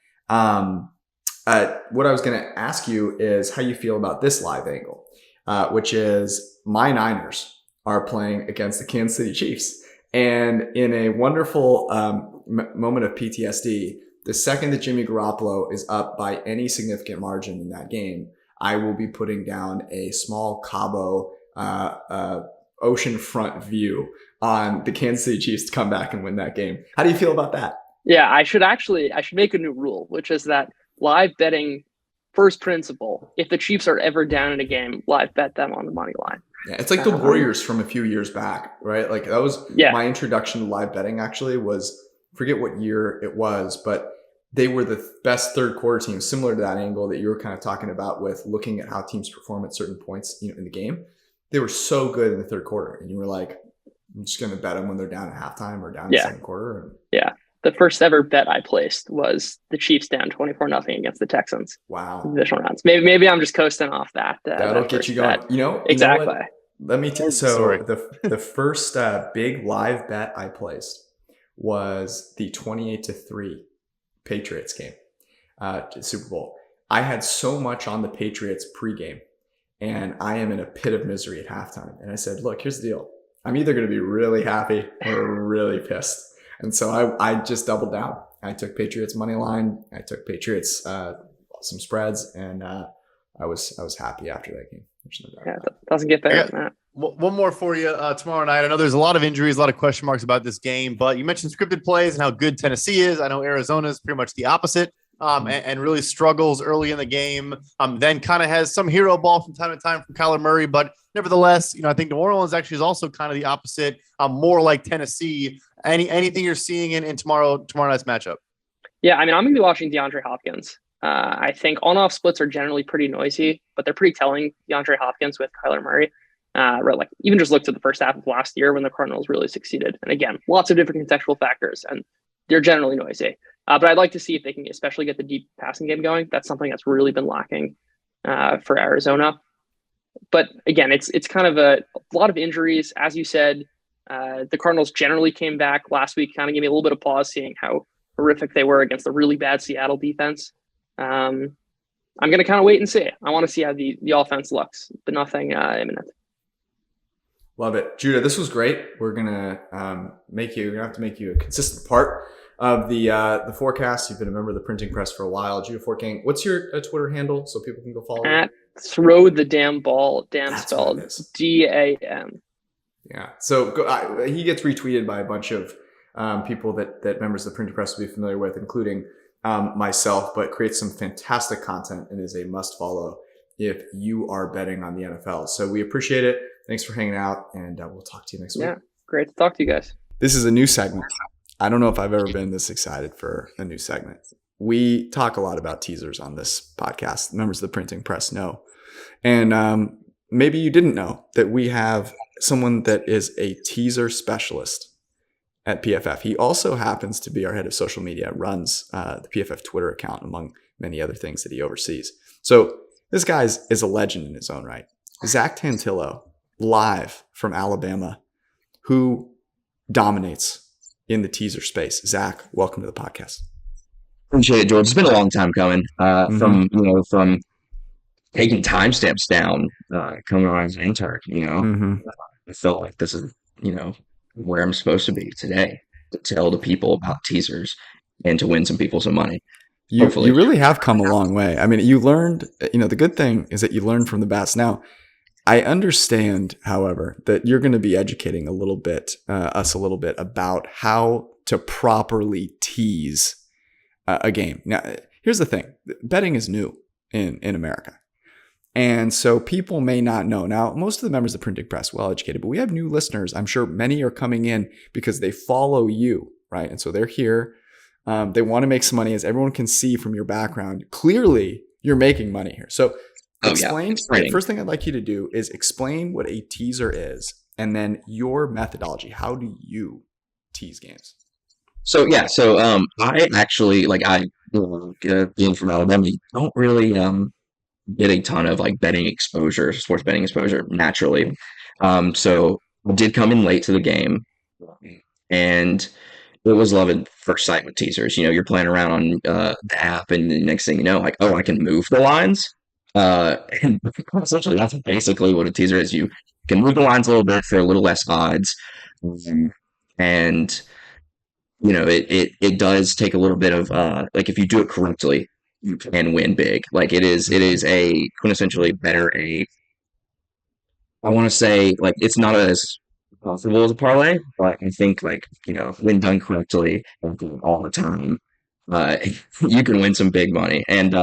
What I was going to ask you is how you feel about this live angle. Which is my Niners are playing against the Kansas City Chiefs. And in a wonderful moment of PTSD, the second that Jimmy Garoppolo is up by any significant margin in that game, I will be putting down a small Cabo oceanfront view on the Kansas City Chiefs to come back and win that game. How do you feel about that? Yeah, I should make a new rule, which is that live betting first principle, if the Chiefs are ever down in a game, live bet them on the money line. Yeah, it's like the Warriors from a few years back, right? Like that was my introduction to live betting actually was, forget what year it was, but they were the best third quarter team, similar to that angle that you were kind of talking about with looking at how teams perform at certain points in the game. They were so good in the third quarter, and you were like, I'm just going to bet them when they're down at halftime or down in the second quarter. Yeah. The first ever bet I placed was the Chiefs down 24-0 against the Texans. Wow. Divisional rounds. Maybe I'm just coasting off that. That'll get you going. Bet. Exactly. Let me tell you. So the first big live bet I placed was the 28-3 Patriots game, Super Bowl. I had so much on the Patriots pregame, and I am in a pit of misery at halftime. And I said, look, here's the deal. I'm either going to be really happy or really pissed. And so I just doubled down. I took Patriots money line. I took Patriots some spreads, and I was happy after that game. It doesn't get better than that. One more for you tomorrow night. I know there's a lot of injuries, a lot of question marks about this game, but you mentioned scripted plays and how good Tennessee is. I know Arizona is pretty much the opposite. and really struggles early in the game. Then kind of has some hero ball from time to time from Kyler Murray, but nevertheless, I think New Orleans actually is also kind of the opposite, more like Tennessee. Anything you're seeing in tomorrow night's matchup? Yeah, I mean, I'm going to be watching DeAndre Hopkins. I think on-off splits are generally pretty noisy, but they're pretty telling. DeAndre Hopkins with Kyler Murray. Like even just looked at the first half of last year when the Cardinals really succeeded. And again, lots of different contextual factors, and they're generally noisy. But I'd like to see if they can especially get the deep passing game going. That's something that's really been lacking for Arizona. But again, it's kind of a lot of injuries. As you said, the Cardinals generally came back last week, kind of gave me a little bit of pause seeing how horrific they were against the really bad Seattle defense. I'm going to kind of wait and see. I want to see how the offense looks, but nothing imminent. Love it. Judah, this was great. We're going to have to make you a consistent part of the forecast. You've been a member of the printing press for a while. Judah Fortgang, what's your Twitter handle so people can go follow you? At throw the damn ball, That's spelled DAM. Yeah. So he gets retweeted by a bunch of people that members of the printing press will be familiar with, including myself, but creates some fantastic content and is a must follow if you are betting on the NFL. So we appreciate it. Thanks for hanging out, and we'll talk to you next week. Yeah, great to talk to you guys. This is a new segment. I don't know if I've ever been this excited for a new segment. We talk a lot about teasers on this podcast. Members of the printing press know. And maybe you didn't know that we have someone that is a teaser specialist at PFF. He also happens to be our head of social media, runs the PFF Twitter account, among many other things that he oversees. So this guy is a legend in his own right. Zach Tantillo, live from Alabama, who dominates in the teaser space. Zach, welcome to the podcast. Appreciate it, George. It's been a long time coming. From taking timestamps down, coming on as an intern. I felt like this is where I'm supposed to be today, to tell the people about teasers and to win some people some money. You really have come a long way. I mean, you learned. The good thing is that you learned from the best. Now, I understand, however, that you're going to be educating us a little bit about how to properly tease a game. Now, here's the thing. Betting is new in America. And so people may not know. Now, most of the members of the printing press, well educated, but we have new listeners. I'm sure many are coming in because they follow you, right? And so they're here. They want to make some money, as everyone can see from your background. Clearly, you're making money here. So explain. The first thing I'd like you to do is explain what a teaser is, and then your methodology. How do you tease games? I actually being from Alabama, you don't really get a ton of betting exposure, sports betting exposure naturally. So I did come in late to the game, and it was love at first sight with teasers. You're playing around on the app, and the next thing you know, I can move the lines. And essentially, that's basically what a teaser is. You can move the lines a little bit for a little less odds, and it does take a little bit of if you do it correctly, you can win big. It is a quintessentially better I want to say it's not as possible as a parlay, but I think when done correctly all the time, you can win some big money. And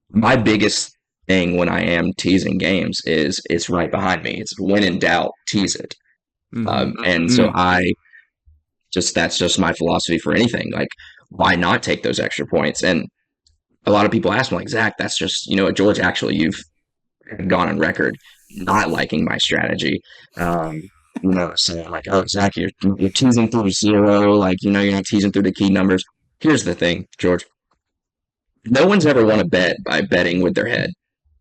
my biggest thing when I am teasing games is it's right behind me. It's when in doubt, tease it. So that's just my philosophy for anything. Why not take those extra points? And a lot of people ask me, Zach, that's just, George, actually, you've gone on record not liking my strategy. Saying oh, Zach, you're teasing through zero. You're not teasing through the key numbers. Here's the thing, George. No one's ever won a bet by betting with their head.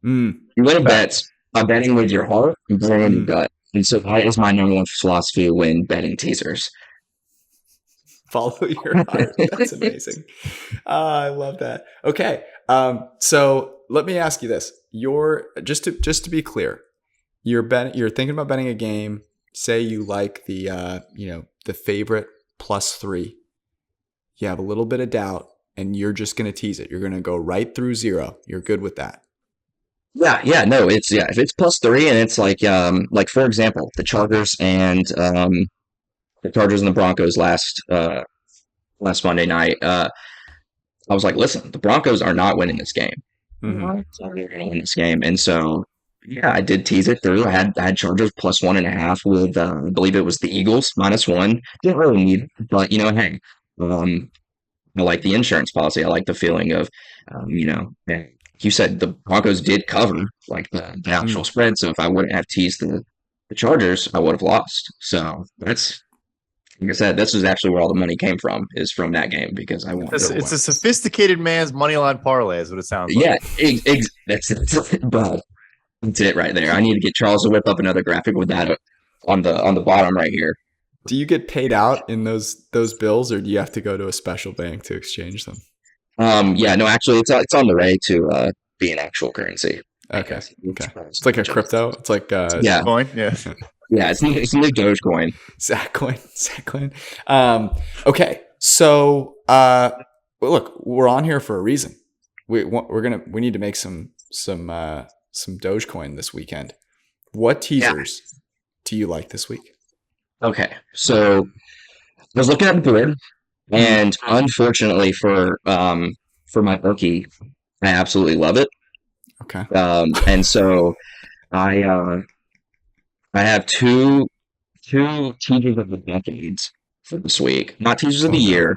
You win a bet by betting with your heart and betting with your gut. And so that is my number one philosophy when betting teasers. Follow your heart. That's amazing. I love that. Okay. So let me ask you this. Just to be clear, you're thinking about betting a game. Say you like the favorite +3. You have a little bit of doubt, and you're just going to tease it. You're going to go right through zero. You're good with that. Yeah, no, if it's +3 and it's for example, the Chargers and the Broncos last Monday night. I was like, listen, the Broncos are not winning this game. Mhm. They're going to win this game. And so, yeah, I did tease it through. I had Chargers plus 1.5 with, I believe it was the Eagles -1. Didn't really need, but hey, um, I like the insurance policy. I like the feeling of, hey, you said the Broncos did cover like the actual Mm. spread. So if I wouldn't have teased the Chargers, I would have lost. So that's, like I said, this is actually where all the money came from, is from that game because I wanted to It's win. a sophisticated man's money line parlay, is what it sounds like. Yeah, that's it, bro. That's it right there. I need to get Charles to whip up another graphic with that on the bottom right here. Do you get paid out in those bills, or do you have to go to a special bank to exchange them? Yeah, no, actually, it's on the way to be an actual currency. Okay. Okay. It's like a crypto. It's like Yeah, Coin? Yeah. yeah, it's the Dogecoin. Zach Coin. Okay. So well, look, we're on here for a reason. We need to make some Dogecoin this weekend. What teasers do you like this week? Okay, so I was looking at the board, and unfortunately for my bookie, I absolutely love it. Okay. And so I have two teasers of the decades for this week, not teasers of the year.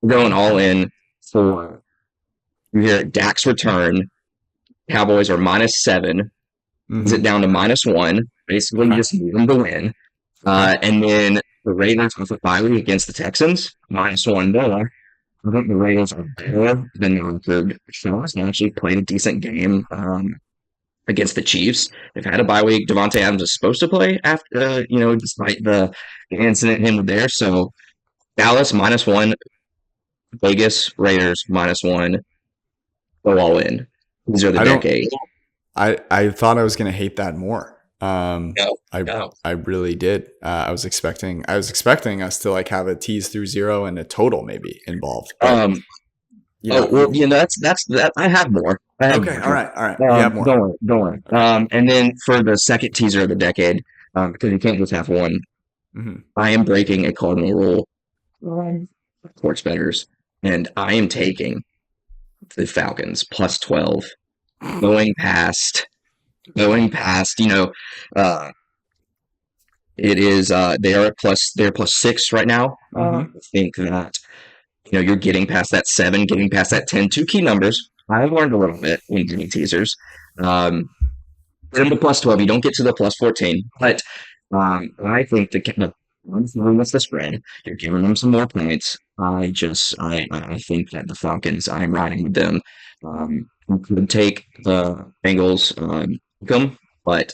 We're going all in for here at Dak's return. Cowboys are -7. Is it down to -1? Basically, you just need them to win. And then the Raiders with a bye week against the Texans, -1 there. I think the Raiders are better than the record shows. They actually played a decent game against the Chiefs. They've had a bye week. Devontae Adams is supposed to play after, despite the incident him there. So Dallas -1, Vegas Raiders -1. Go all in. These are the decades. I thought I was going to hate that more. No. I really did. I was expecting us to like have a tease through 0 and a total maybe involved. But, that's that. I have more. Okay. All right. You have more. Don't worry. And then for the second teaser of the decade, because you can't just have one, I am breaking a cardinal rule. Sports bettors, and I am taking the Falcons +12, going past. It is they're +6 right now. I think that you're getting past that 7, getting past that 10. Two key numbers. I've learned a little bit when doing teasers. Get them to +12. You don't get to the +14, but I think what's the spread? You're giving them some more points. I think that the Falcons, I'm riding with them. We could take the Bengals, but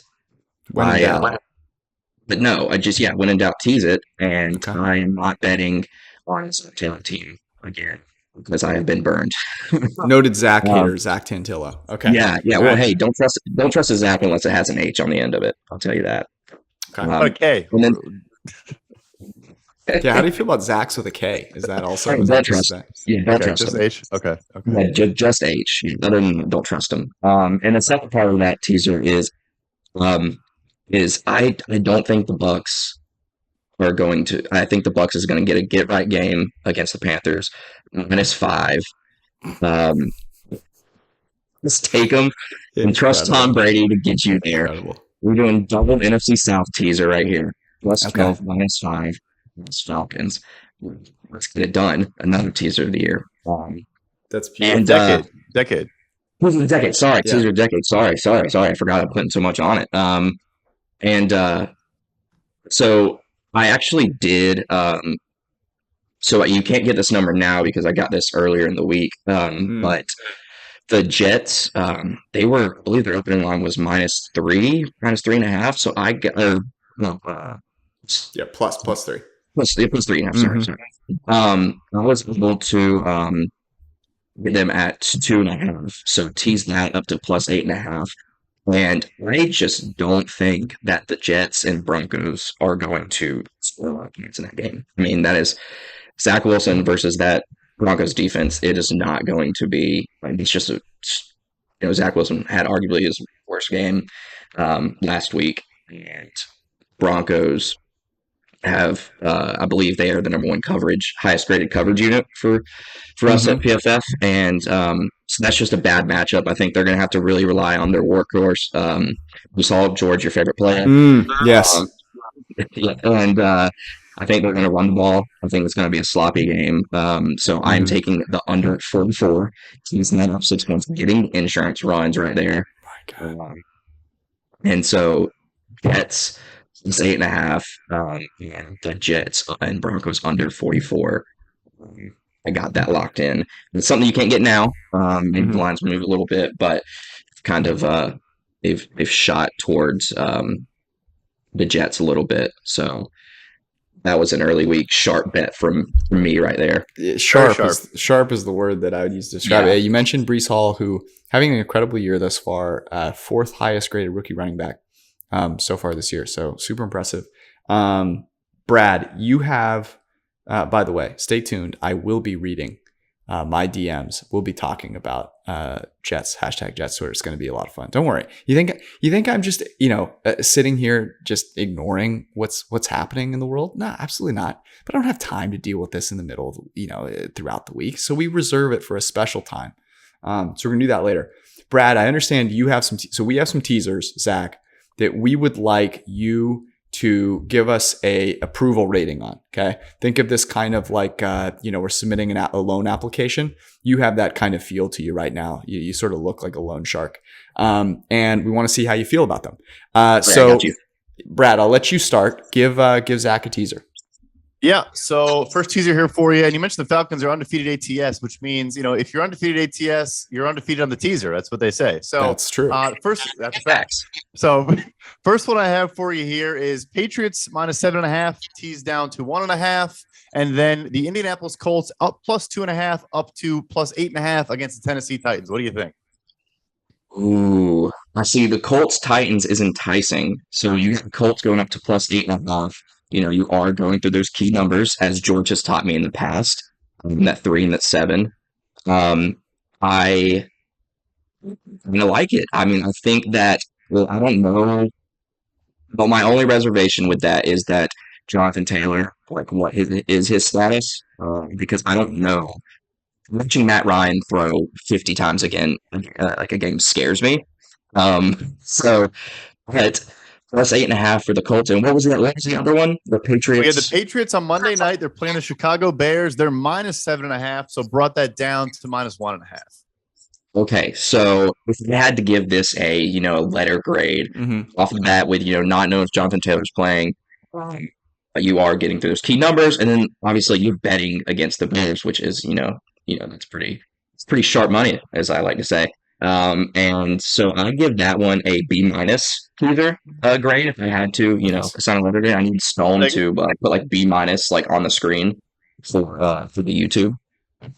but no, when in doubt, tease it, and I am not betting on a Zach Taylor team again because I have been burned. Noted Zach hater, Zach Tantillo. Okay. Yeah. Well, hey, don't trust a Zach unless it has an H on the end of it. I'll tell you that. Okay. And then, yeah, how do you feel about Zach's with a K? Is that also? Don't trust. Yeah, don't trust Just him. H. Okay. Yeah, just H. Other than don't trust him. And the second part of that teaser is I don't think the Bucks are going to. I think the Bucks is going to get a get right game against the Panthers, -5. Just take them and trust Tom Brady to get you there. Incredible. We're doing double NFC South teaser right here. +12, -5. Falcons. Let's get it done. Another teaser of the year. That's beautiful. And decade. Teaser of the decade. Sorry, teaser of the decade. Sorry. I forgot I'm putting so much on it. So I actually did. So you can't get this number now because I got this earlier in the week. But the Jets, I believe their opening line was -3, -3.5. So I got +3. +3.5. Sorry. I was able to get them at 2.5. So tease that up to +8.5. And I just don't think that the Jets and Broncos are going to score a lot of points in that game. I mean, that is Zach Wilson versus that Broncos defense. It is not going to be. It's just Zach Wilson had arguably his worst game last week, and Broncos have, I believe they are the number one highest graded coverage unit for us at PFF. And so that's just a bad matchup. I think they're going to have to really rely on their workhorse. We saw George, your favorite player. Yes. Yeah, and I think they're going to run the ball. I think it's going to be a sloppy game. So I'm taking the under 44. Using that up 6 points, getting insurance runs right there. And so Jets is 8.5. And the Jets and Broncos under 44. I got that locked in. It's something you can't get now. Maybe the lines move a little bit, but kind of they've shot towards the Jets a little bit. So that was an early week sharp bet from me right there. Sharp is the word that I would use to describe it. You mentioned Breece Hall, who having an incredible year thus far, fourth highest graded rookie running back so far this year. So super impressive. Brad, you have, by the way, stay tuned. I will be reading my DMs. We'll be talking about Jets, #Jets Twitter. It's going to be a lot of fun. Don't worry. You think I'm just, sitting here just ignoring what's happening in the world? No, absolutely not. But I don't have time to deal with this in the middle of, throughout the week. So we reserve it for a special time. So we're going to do that later. Brad, I understand you have so we have some teasers, Zach, that we would like you to give us a approval rating on. Okay. Think of this kind of like, we're submitting a loan application. You have that kind of feel to you right now. You sort of look like a loan shark. And we want to see how you feel about them. So Brad, I'll let you start. Give Zach a teaser. Yeah. So first teaser here for you. And you mentioned the Falcons are undefeated ATS, which means, if you're undefeated ATS, you're undefeated on the teaser. That's what they say. So that's true. That's facts. So first one I have for you here is Patriots -7.5, teased down to 1.5. And then the Indianapolis Colts up +2.5, up to +8.5 against the Tennessee Titans. What do you think? Ooh, I see the Colts Titans is enticing. So you have the Colts going up to +8.5. You are going through those key numbers, as George has taught me in the past. That 3 and that 7. I like it. I mean, I think that, well, I don't know. But my only reservation with that is that Jonathan Taylor, like, what is his status? Because I don't know. Watching Matt Ryan throw 50 times again, like a game, scares me. So, but +8.5 for the Colts. And what was the other one? The Patriots. We had the Patriots on Monday night. They're playing the Chicago Bears. They're -7.5. So brought that down to -1.5. Okay, so if we had to give this a letter grade off of that, with not knowing if Jonathan Taylor's playing, you are getting through those key numbers, and then obviously you're betting against the Bears, which is that's pretty sharp money, as I like to say. And so I give that one a B- teaser grade if I had to, assign a letter grade. I need Stone to, but I put like B- like on the screen for the YouTube.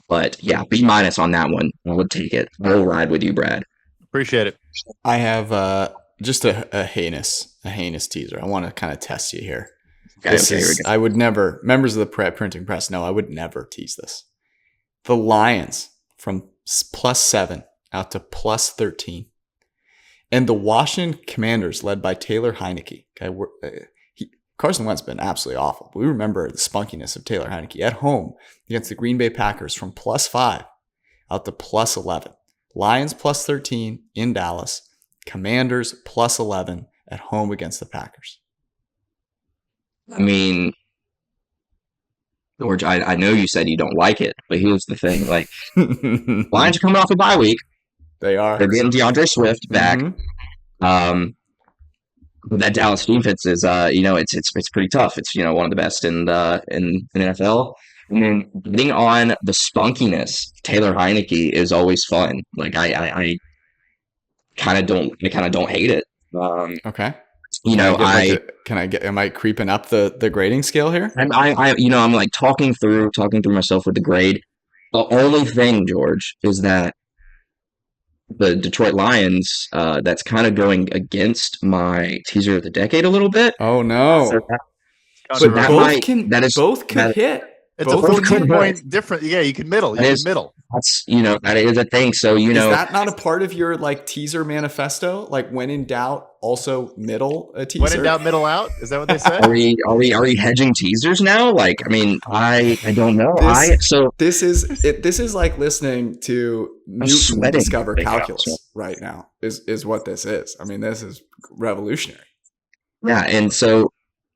But yeah, B- on that one. I would take it. I'll ride with you, Brad. Appreciate it. I have just a heinous teaser. I want to kind of test you here. Okay, I would never, members of the printing press know I would never tease this. The Lions from +7 out to +13. And the Washington Commanders, led by Taylor Heineke. Okay, Carson Wentz has been absolutely awful. But we remember the spunkiness of Taylor Heineke at home against the Green Bay Packers from +5 out to +11. Lions +13 in Dallas. Commanders +11 at home against the Packers. I mean, George, I know you said you don't like it, but here's the thing: like, Lions are coming off a bye week. They are. They're getting DeAndre Swift back. That Dallas defense is, it's pretty tough. It's one of the best in the NFL. And then getting on the spunkiness, Taylor Heineke is always fun. Like I kind of don't hate it. Okay. Am I creeping up the grading scale here? And I'm like talking through myself with the grade. The only thing, George, is that the Detroit Lions, that's kind of going against my teaser of the decade a little bit. Oh no! So But both can hit. It's a Both 14-point difference. Yeah, you can middle. You can middle. That's, that is a thing. So, Is that not a part of your like teaser manifesto? Like when in doubt, also middle a teaser. When in doubt, middle out. Is that what they say? Are we hedging teasers now? Like, I mean, I don't know. This is like listening to Newton discover calculus right now. Is what this is. I mean, this is revolutionary. Yeah, and so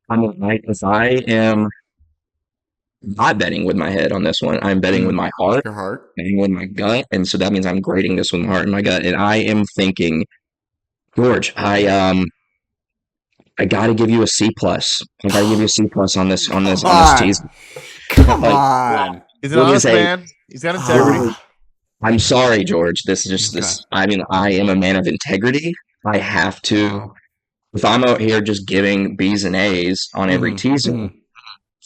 if I am not betting with my head on this one, I'm betting with my heart. Your heart. Betting with my gut, and so that means I'm grading this with my heart and my gut. And I am thinking, George, I got to give you a C plus. I got to give you a C plus on this teaser. Come on. He's an honest man. He's got integrity. I'm sorry, George. This is just this. I mean, I am a man of integrity. I have to. If I'm out here just giving B's and A's on every teaser,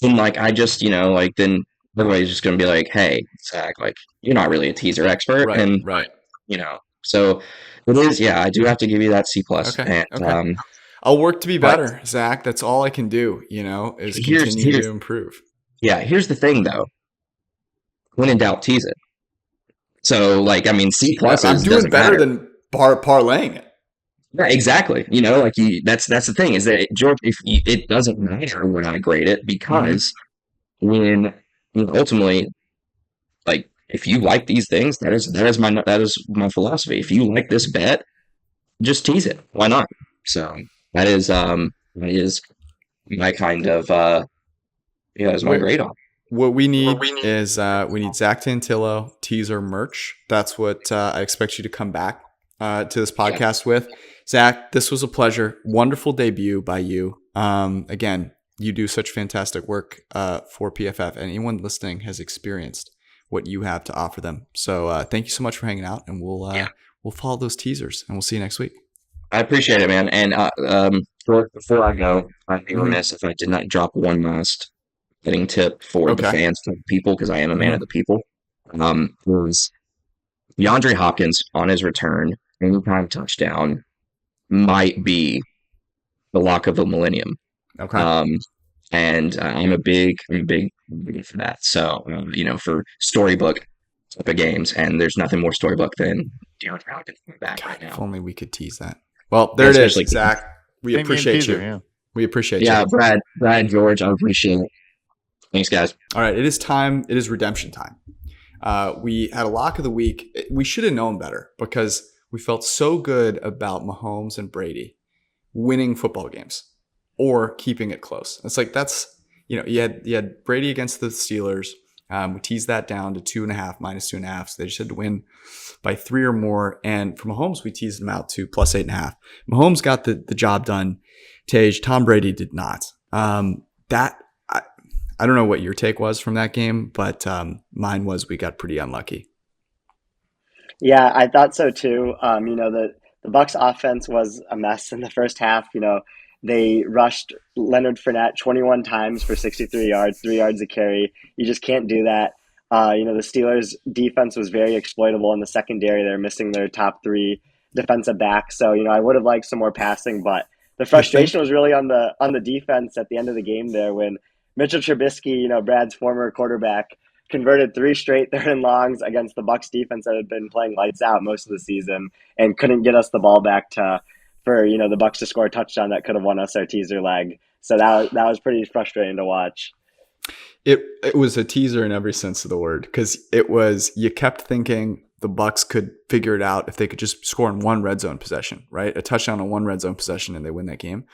then like I just then everybody's just gonna be like, hey, Zach, like you're not really a teaser expert, Right. So it is. Yeah, I do have to give you that C plus. Okay. I'll work to be better, Zach. That's all I can do. Is continue to improve. Yeah. Here's the thing, though. When in doubt, tease it. So, like, I mean, C plus. I'm doing better than parlaying it. Yeah, exactly. That's the thing is that George, it doesn't matter when I grade it because when ultimately, like, if you like these things, that is my philosophy. If you like this bet, just tease it. Why not? So that is my kind of is my grade on. What we need is we need Zach Tantillo teaser merch. That's what I expect you to come back to this podcast with. Zach, this was a pleasure. Wonderful debut by you. Again, you do such fantastic work for PFF, and anyone listening has experienced what you have to offer them. So thank you so much for hanging out, and we'll follow those teasers, and we'll see you next week. I appreciate it, man. And before I go, I'd be remiss if I did not drop one last betting tip for the fans, for the people, because I am a man of the people. Was DeAndre Hopkins on his return, anytime touchdown, might be the lock of the millennium. Okay. And I'm a big for that. So, for storybook type of games, and there's nothing more storybook than DeAndre Hopkins back right now. If only we could tease that. Well, there it is, Zach. We appreciate you. Yeah. We appreciate you. Yeah, Brad, George, I appreciate it. Thanks, guys. All right, it is time. It is redemption time. We had a lock of the week. We should have known better because we felt so good about Mahomes and Brady winning football games or keeping it close. It's like you had Brady against the Steelers. We teased that down to -2.5. So they just had to win by 3 or more. And for Mahomes, we teased them out to +8.5. Mahomes got the job done. Tej, Tom Brady did not. I don't know what your take was from that game, but mine was we got pretty unlucky. Yeah, I thought so too. The Bucs offense was a mess in the first half. They rushed Leonard Fournette 21 times for 63 yards, 3 yards a carry. You just can't do that. The Steelers defense was very exploitable in the secondary. They're missing their top 3 defensive backs. So, I would have liked some more passing, but the frustration was really on the defense at the end of the game there when Mitchell Trubisky, Brad's former quarterback, converted 3 straight 3rd and longs against the Bucs defense that had been playing lights out most of the season and couldn't get us the ball back for the Bucs to score a touchdown that could have won us our teaser leg. So that was pretty frustrating to watch. It was a teaser in every sense of the word because you kept thinking the Bucs could figure it out if they could just score in one red zone possession, right? A touchdown on one red zone possession and they win that game.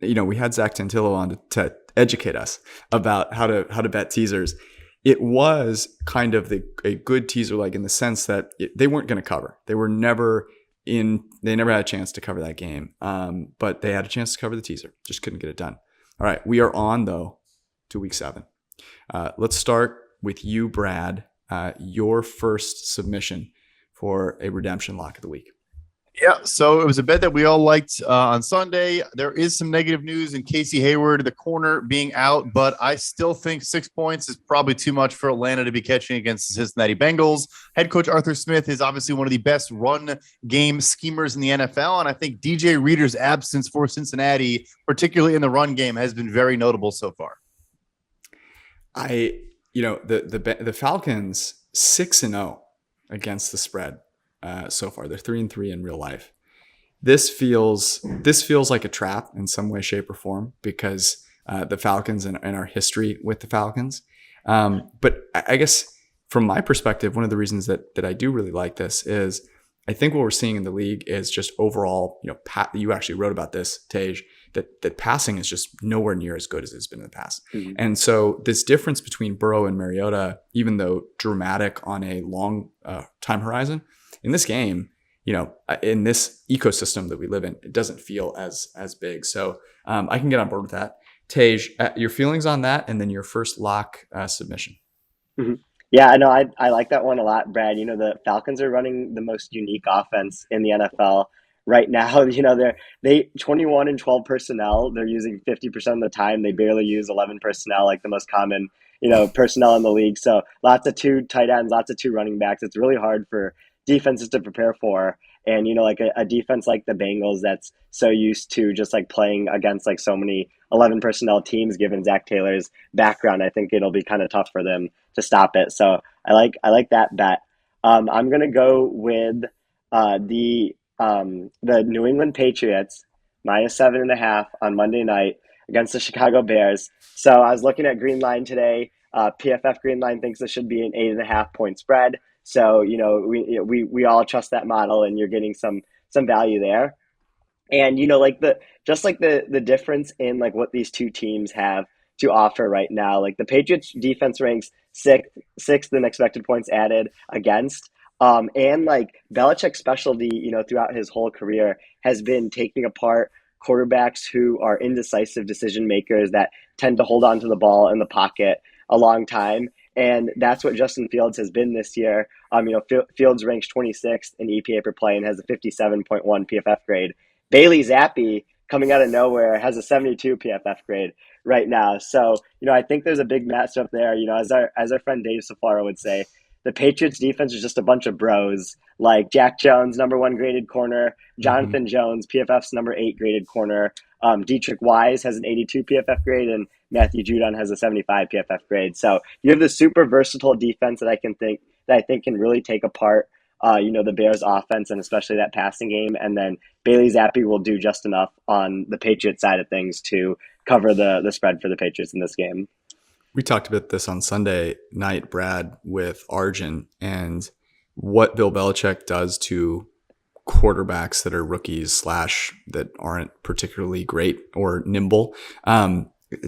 We had Zach Tantillo on to educate us about how to bet teasers. It was kind of a good teaser, like in the sense that they weren't going to cover. They never had a chance to cover that game. But they had a chance to cover the teaser. Just couldn't get it done. All right. We are on though to week 7. Let's start with you, Brad, your first submission for a redemption lock of the week. Yeah, so it was a bet that we all liked on Sunday. There is some negative news in Casey Hayward, the corner, being out, but I still think 6 points is probably too much for Atlanta to be catching against the Cincinnati Bengals. Head coach Arthur Smith is obviously one of the best run game schemers in the NFL, and I think DJ Reader's absence for Cincinnati, particularly in the run game, has been very notable so far. The Falcons 6-0 against the spread so far. They're 3-3 in real life. This feels like a trap in some way, shape, or form because the Falcons and our history with the Falcons. But I guess from my perspective, one of the reasons that I do really like this is I think what we're seeing in the league is just overall, you actually wrote about this, Tej, that passing is just nowhere near as good as it's been in the past. Mm-hmm. And so this difference between Burrow and Mariota, even though dramatic on a long time horizon, in this game, in this ecosystem that we live in, it doesn't feel as big. So I can get on board with that. Tej, your feelings on that, and then your first lock submission. Mm-hmm. Yeah, I know. I like that one a lot, Brad. The Falcons are running the most unique offense in the NFL right now. They 21 and 12 personnel. They're using 50% of the time. They barely use 11 personnel, like the most common personnel in the league. So lots of 2 tight ends, lots of 2 running backs. It's really hard for defenses to prepare for. And like a defense like the Bengals that's so used to just like playing against like so many 11 personnel teams, given Zach Taylor's background, I think it'll be kind of tough for them to stop it. So I like that bet. I'm gonna go with the New England Patriots -7.5 on Monday night against the Chicago Bears. So I was looking at Green Line today. PFF Green Line thinks it should be an 8.5 point spread. So we all trust that model, and you're getting some value there. And the difference in like what these two teams have to offer right now. Like the Patriots defense ranks sixth in expected points added against. And like Belichick's specialty, throughout his whole career has been taking apart quarterbacks who are indecisive decision makers that tend to hold on to the ball in the pocket a long time. And that's what Justin Fields has been this year. Fields ranks 26th in EPA per play and has a 57.1 PFF grade. Bailey Zappi, coming out of nowhere, has a 72 PFF grade right now. So, I think there's a big matchup there. As our friend Dave Safaro would say, the Patriots defense is just a bunch of bros, like Jack Jones, number 1 graded corner, Jonathan Jones, PFF's number 8 graded corner, Dietrich Wise has an 82 PFF grade, and Matthew Judon has a 75 PFF grade. So you have this super versatile defense that I think can really take apart the Bears offense and especially that passing game. And then Bailey Zappi will do just enough on the Patriots side of things to cover the spread for the Patriots in this game. We talked about this on Sunday night, Brad, with Arjun, and what Bill Belichick does to quarterbacks that are rookies / that aren't particularly great or nimble.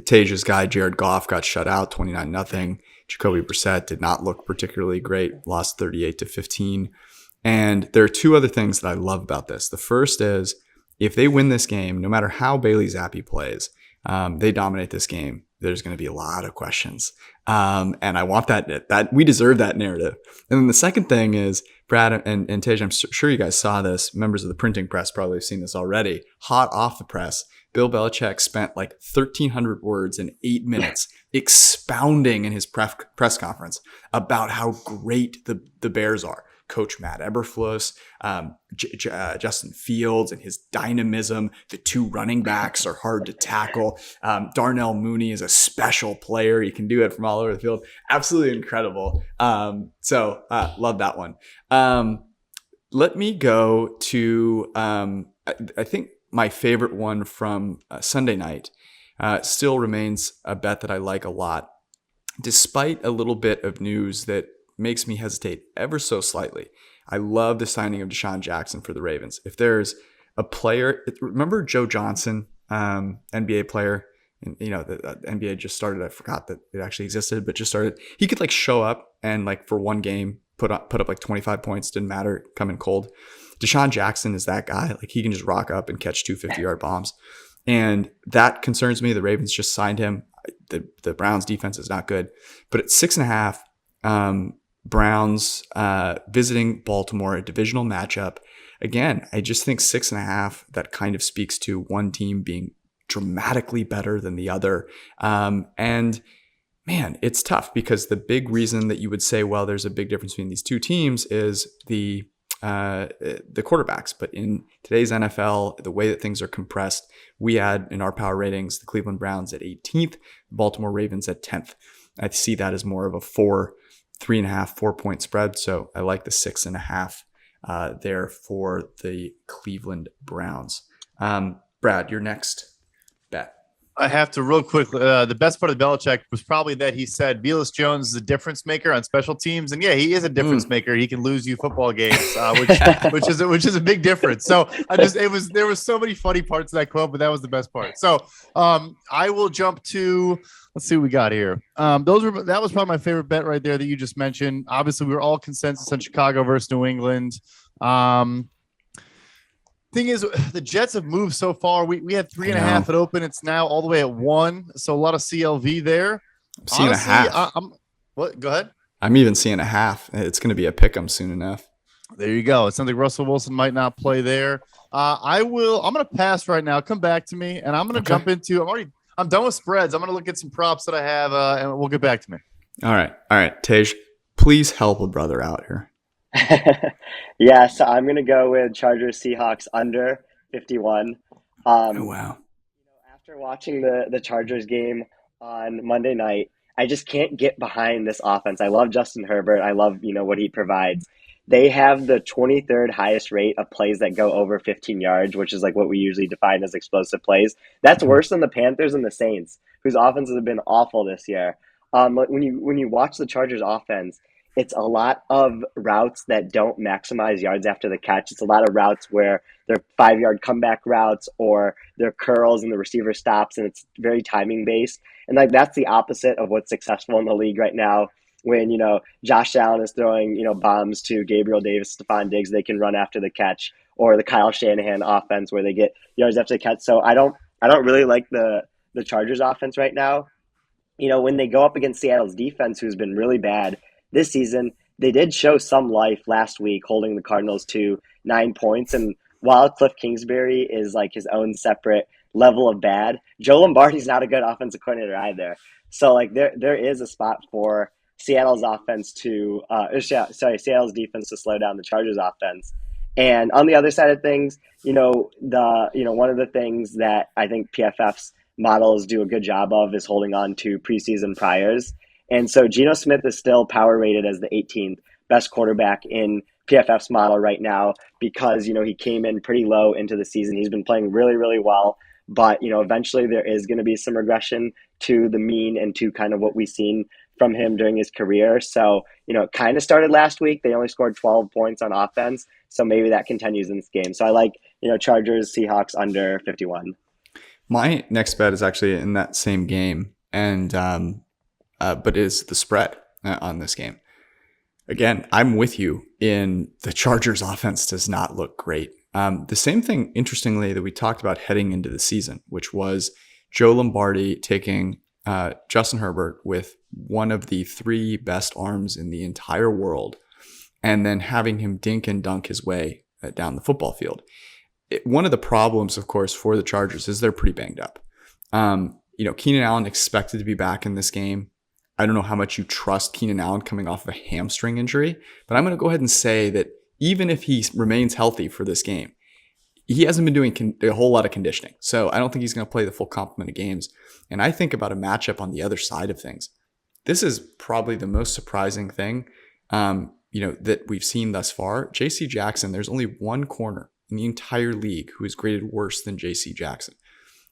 Tej's guy, Jared Goff, got shut out 29-0. Jacoby Brissett did not look particularly great, lost 38-15. And there are 2 other things that I love about this. The first is if they win this game, no matter how Bailey Zappi plays, they dominate this game. There's going to be a lot of questions. And I want that we deserve that narrative. And then the second thing is, Brad and Tej, I'm sure you guys saw this. Members of the printing press probably have seen this already. Hot off the press, Bill Belichick spent like 1,300 words in 8 minutes expounding in his press conference about how great the Bears are. Coach Matt Eberflus, Justin Fields and his dynamism. The 2 running backs are hard to tackle. Darnell Mooney is a special player. He can do it from all over the field. Absolutely incredible. So love that one. Let me go to, I think my favorite one from Sunday night still remains a bet that I like a lot, despite a little bit of news that makes me hesitate ever so slightly. I love the signing of Deshaun Jackson for the Ravens. If there's a player, remember Joe Johnson, NBA player, and the NBA just started. I forgot that it actually existed, but just started. He could like show up and like for one game put up like 25 points. Didn't matter, come in cold. Deshaun Jackson is that guy. Like he can just rock up and catch 2 50-yard bombs, and that concerns me. The Ravens just signed him. The Browns defense is not good, but at 6.5. Browns visiting Baltimore, a divisional matchup. Again, I just think 6.5, that kind of speaks to one team being dramatically better than the other. And man, it's tough because the big reason that you would say, well, there's a big difference between these 2 teams is the quarterbacks. But in today's NFL, the way that things are compressed, we had in our power ratings, the Cleveland Browns at 18th, Baltimore Ravens at 10th. I see that as more of a 3.5, 4-point spread. So I like the 6.5 there for the Cleveland Browns. Brad, your next bet. I have to real quick. The best part of Belichick was probably that he said Velus Jones is a difference maker on special teams, and yeah, he is a difference maker. He can lose you football games, which is a big difference. So there was so many funny parts of that quote, but that was the best part. So I will jump to, let's see what we got here. That was probably my favorite bet right there that you just mentioned. Obviously, we were all consensus on Chicago versus New England. Thing is, the Jets have moved so far. We had 3.5 at open. It's now all the way at 1. So a lot of CLV there. I'm seeing a half. What? Go ahead. I'm even seeing a half. It's going to be a pick 'em soon enough. There you go. It sounds like Russell Wilson might not play there. I'm going to pass right now. Come back to me, and I'm going to jump into. I'm done with spreads. I'm going to look at some props that I have, and we'll get back to me. All right, Tej, please help a brother out here. Yeah, so I'm going to go with Chargers Seahawks under 51. Wow. After watching the Chargers game on Monday night, I just can't get behind this offense. I love Justin Herbert. I love, what he provides. They have the 23rd highest rate of plays that go over 15 yards, which is like what we usually define as explosive plays. That's worse than the Panthers and the Saints, whose offenses have been awful this year. When you watch the Chargers offense, it's a lot of routes that don't maximize yards after the catch. It's a lot of routes where they're 5-yard comeback routes or they're curls and the receiver stops, and it's very timing based. And that's the opposite of what's successful in the league right now. When, Josh Allen is throwing, bombs to Gabriel Davis, Stephon Diggs, they can run after the catch, or the Kyle Shanahan offense where they get yards after the catch. So I don't really like the Chargers offense right now. When they go up against Seattle's defense, who's been really bad this season, they did show some life last week, holding the Cardinals to 9 points. And while Cliff Kingsbury is like his own separate level of bad, Joe Lombardi's not a good offensive coordinator either. So there is a spot for Seattle's offense Seattle's defense to slow down the Chargers offense. And on the other side of things, one of the things that I think PFF's models do a good job of is holding on to preseason priors. And so Geno Smith is still power rated as the 18th best quarterback in PFF's model right now because, he came in pretty low into the season. He's been playing really, really well. But, eventually there is going to be some regression to the mean and to kind of what we've seen from him during his career. So, it kind of started last week. They only scored 12 points on offense. So maybe that continues in this game. So I like, Chargers, Seahawks under 51. My next bet is actually in that same game. And, but is the spread on this game. Again, I'm with you in the Chargers offense does not look great. The same thing, interestingly, that we talked about heading into the season, which was Joe Lombardi taking Justin Herbert with one of the 3 best arms in the entire world and then having him dink and dunk his way down the football field. One of the problems, of course, for the Chargers is they're pretty banged up. Keenan Allen expected to be back in this game. I don't know how much you trust Keenan Allen coming off of a hamstring injury, but I'm going to go ahead and say that even if he remains healthy for this game, he hasn't been doing a whole lot of conditioning. So I don't think he's going to play the full complement of games. And I think about a matchup on the other side of things. This is probably the most surprising thing, that we've seen thus far. J.C. Jackson, there's only one corner in the entire league who is graded worse than J.C. Jackson.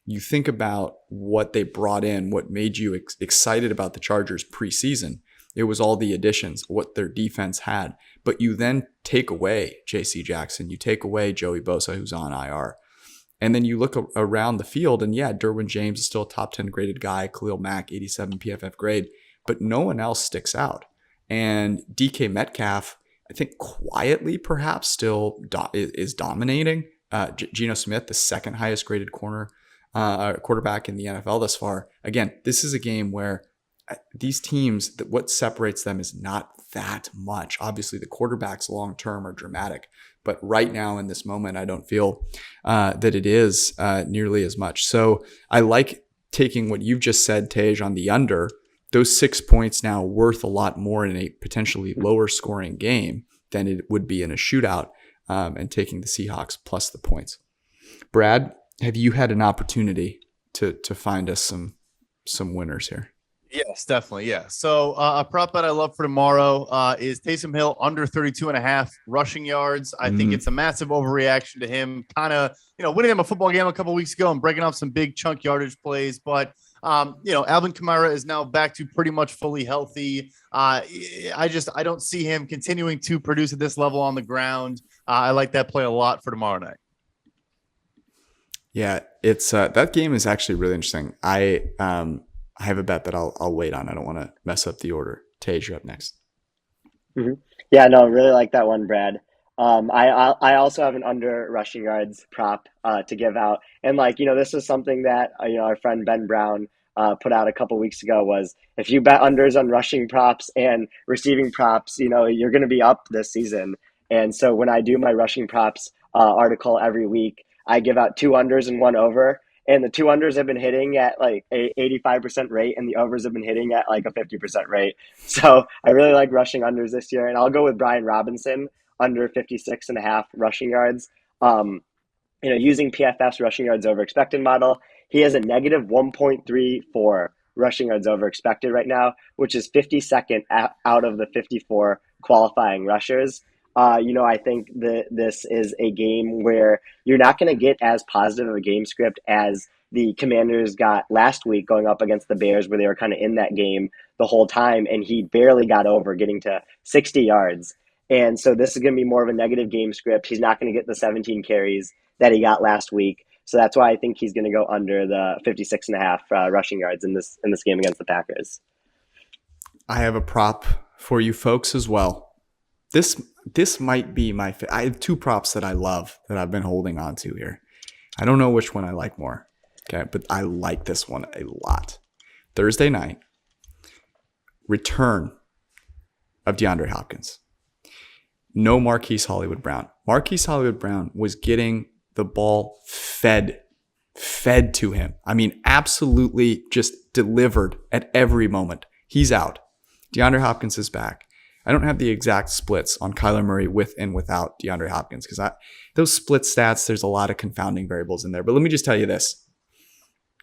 You think about what they brought in, what made you excited about the Chargers preseason. It was all the additions, what their defense had. But you then take away J.C. Jackson. You take away Joey Bosa, who's on IR. And then you look around the field, and yeah, Derwin James is still a top 10 graded guy. Khalil Mack, 87 PFF grade. But no one else sticks out. And DK Metcalf, I think quietly perhaps still is dominating. Geno Smith, the second highest graded quarterback in the NFL thus far. Again, this is a game where these teams, what separates them is not that much. Obviously, the quarterbacks long-term are dramatic, but right now in this moment, I don't feel that it is nearly as much. So I like taking what you've just said, Tej, on the under. Those 6 points now worth a lot more in a potentially lower scoring game than it would be in a shootout, and taking the Seahawks plus the points. Brad, have you had an opportunity to find us some winners here? Yes, definitely. Yeah. So a prop that I love for tomorrow is Taysom Hill under 32.5 rushing yards. I think it's a massive overreaction to him kind of, winning him a football game a couple weeks ago and breaking off some big chunk yardage plays. But, Alvin Kamara is now back to pretty much fully healthy. I don't see him continuing to produce at this level on the ground. I like that play a lot for tomorrow night. Yeah, it's that game is actually really interesting. I have a bet that I'll wait on. I don't want to mess up the order. Tej, you're up next. Mm-hmm. Yeah, no, really like that one, Brad. I also have an under rushing yards prop to give out, and this is something that our friend Ben Brown put out a couple weeks ago. Was if you bet unders on rushing props and receiving props, you're going to be up this season. And so when I do my rushing props article every week, I give out 2 unders and 1 over. And the 2 unders have been hitting at like a 85% rate, and the overs have been hitting at like a 50% rate. So I really like rushing unders this year, and I'll go with Brian Robinson under 56.5 rushing yards. Using PFF's rushing yards over expected model, he has a negative 1.34 rushing yards over expected right now, which is 52nd out of the 54 qualifying rushers. I think that this is a game where you're not going to get as positive of a game script as the Commanders got last week going up against the Bears, where they were kind of in that game the whole time, and he barely got over, getting to 60 yards. And so this is going to be more of a negative game script. He's not going to get the 17 carries that he got last week. So that's why I think he's going to go under the 56.5 rushing yards in this game against the Packers. I have a prop for you folks as well. This might be I have 2 props that I love that I've been holding on to here. I don't know which one I like more. Okay, but I like this one a lot. Thursday night, return of DeAndre Hopkins. No Marquise Hollywood Brown. Marquise Hollywood Brown was getting the ball fed to him. I mean, absolutely just delivered at every moment. He's out. DeAndre Hopkins is back. I don't have the exact splits on Kyler Murray with and without DeAndre Hopkins because those split stats, there's a lot of confounding variables in there. But let me just tell you this.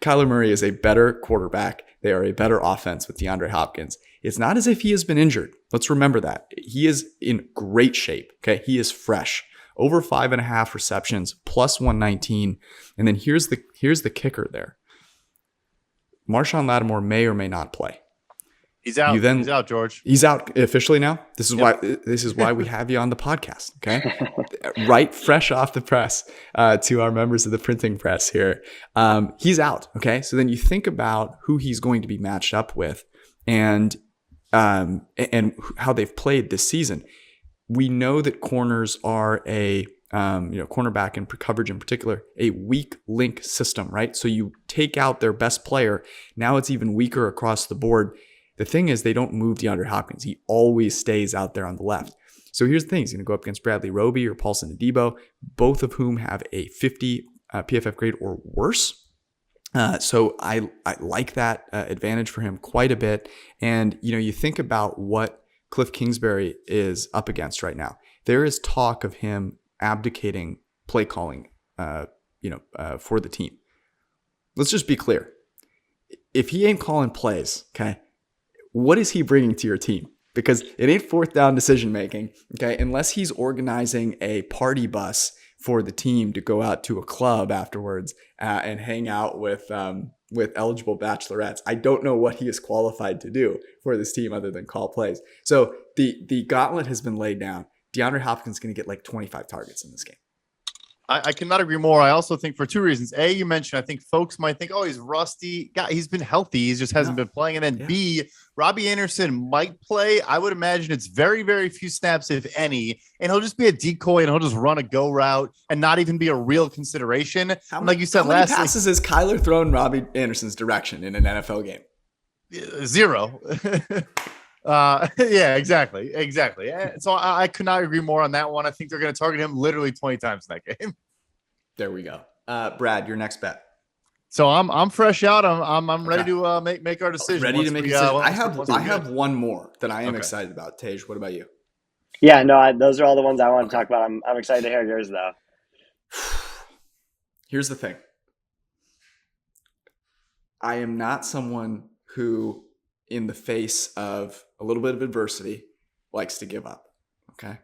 Kyler Murray is a better quarterback. They are a better offense with DeAndre Hopkins. It's not as if he has been injured. Let's remember that. He is in great shape. Okay, he is fresh. Over 5.5 receptions, plus 119. And then here's the kicker there. Marshawn Lattimore may or may not play. He's out. He's out, George. He's out officially now. This is why we have you on the podcast. Okay, right, fresh off the press to our members of the printing press here. He's out. Okay, so then you think about who he's going to be matched up with, and how they've played this season. We know that corners are cornerback and coverage in particular, a weak link system, right? So you take out their best player. Now it's even weaker across the board. The thing is, they don't move DeAndre Hopkins. He always stays out there on the left. So here's the thing. He's going to go up against Bradley Roby or Paulson Adebo, both of whom have a 50 PFF grade or worse. So I like that advantage for him quite a bit. And, you think about what Cliff Kingsbury is up against right now. There is talk of him abdicating play calling, for the team. Let's just be clear. If he ain't calling plays, okay, what is he bringing to your team? Because it ain't 4th down decision making, okay, unless he's organizing a party bus for the team to go out to a club afterwards and hang out with eligible bachelorettes. I don't know what he is qualified to do for this team other than call plays. So the gauntlet has been laid down. DeAndre Hopkins is going to get like 25 targets in this game. I cannot agree more. I also think for 2 reasons. A, you mentioned, I think folks might think, oh, he's rusty. God, he's been healthy. He just hasn't been playing. And then B, Robbie Anderson might play. I would imagine it's very, very few snaps, if any. And he'll just be a decoy and he'll just run a go route and not even be a real consideration. Like you said, how many passes has Kyler thrown Robbie Anderson's direction in an NFL game? 0. Yeah, exactly. So I could not agree more on that one. I think they're going to target him literally 20 times in that game. There we go. Brad, your next bet. So I'm fresh out. I'm ready to make our decision. Ready to make a decision. I have one more that I am excited about. Tej, what about you? Yeah, no, those are all the ones I want to talk about. I'm excited to hear yours though. Here's the thing. I am not someone who in the face of a little bit of adversity, likes to give up. Okay.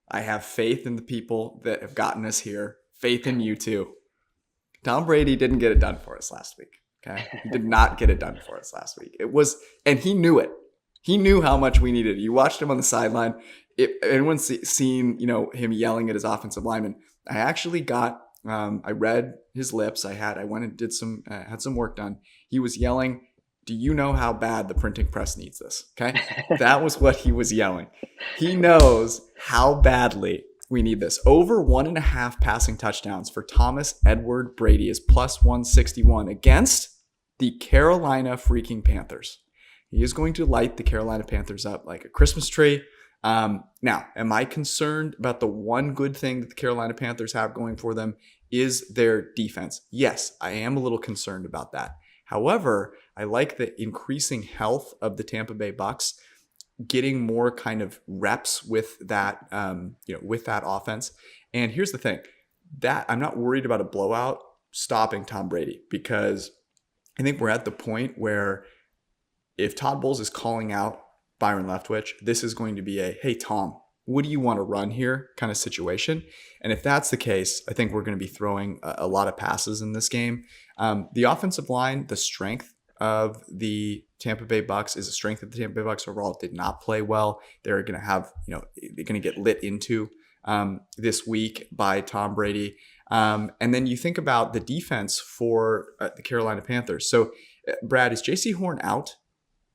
I have faith in the people that have gotten us here. Faith in you too. Tom Brady didn't get it done for us last week. Okay. He did not get it done for us last week. And he knew it. He knew how much we needed it. You watched him on the sideline. If anyone's seen, him yelling at his offensive lineman, I actually I read his lips. I went and did had some work done. He was yelling, "Do you know how bad the printing press needs this?" Okay. That was what he was yelling. He knows how badly we need this. Over 1.5 passing touchdowns for Thomas Edward Brady is plus 161 against the Carolina freaking Panthers. He is going to light the Carolina Panthers up like a Christmas tree. Now, am I concerned about the one good thing that the Carolina Panthers have going for them is their defense? Yes, I am a little concerned about that. However, I like the increasing health of the Tampa Bay Bucks, getting more kind of reps with that, with that offense. And here's the thing, that I'm not worried about a blowout stopping Tom Brady, because I think we're at the point where if Todd Bowles is calling out Byron Leftwich, this is going to be a, "Hey, Tom, what do you want to run here?" kind of situation. And if that's the case, I think we're going to be throwing a lot of passes in this game. The offensive line, the strength of the Tampa Bay Bucks is a strength of the Tampa Bay Bucks overall. Did not play well. They're going to have, they're going to get lit into this week by Tom Brady. And then you think about the defense for the Carolina Panthers. So, Brad, is J.C. Horn out?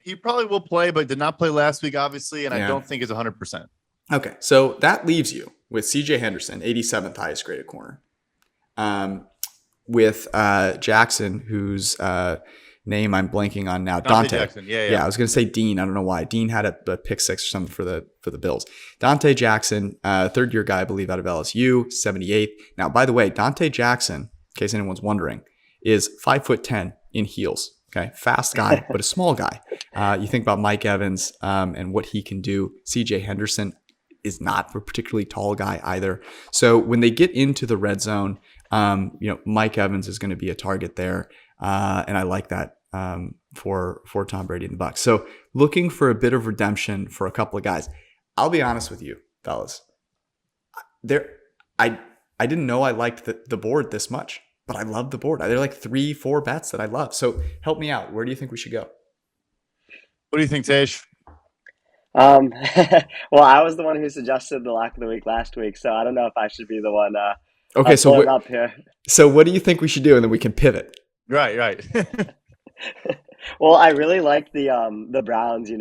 He probably will play, but did not play last week, obviously, and I don't think is 100%. Okay, so that leaves you with C.J. Henderson, 87th highest graded corner, with Jackson, whose name I'm blanking on now. Dante Jackson. Yeah. I was going to say Dean. I don't know why. Dean had a pick six or something for the Bills. Dante Jackson, third-year guy, I believe, out of LSU, 78th. Now, by the way, Dante Jackson, in case anyone's wondering, is 5'10" in heels. Okay, fast guy, but a small guy. You think about Mike Evans and what he can do. C.J. Henderson is not a particularly tall guy either. So when they get into the red zone, Mike Evans is going to be a target there, and I like that for Tom Brady and the Bucs. So looking for a bit of redemption for a couple of guys. I'll be honest with you, fellas. I didn't know I liked the board this much. But I love the board. There are like 3-4 bets that I love. So help me out. Where do you think we should go? What do you think, Tej? Well, I was the one who suggested the lock of the week last week, so I don't know if I should be the one. Okay, so up here. So what do you think we should do, and then we can pivot? Right. Well, I really like the Browns.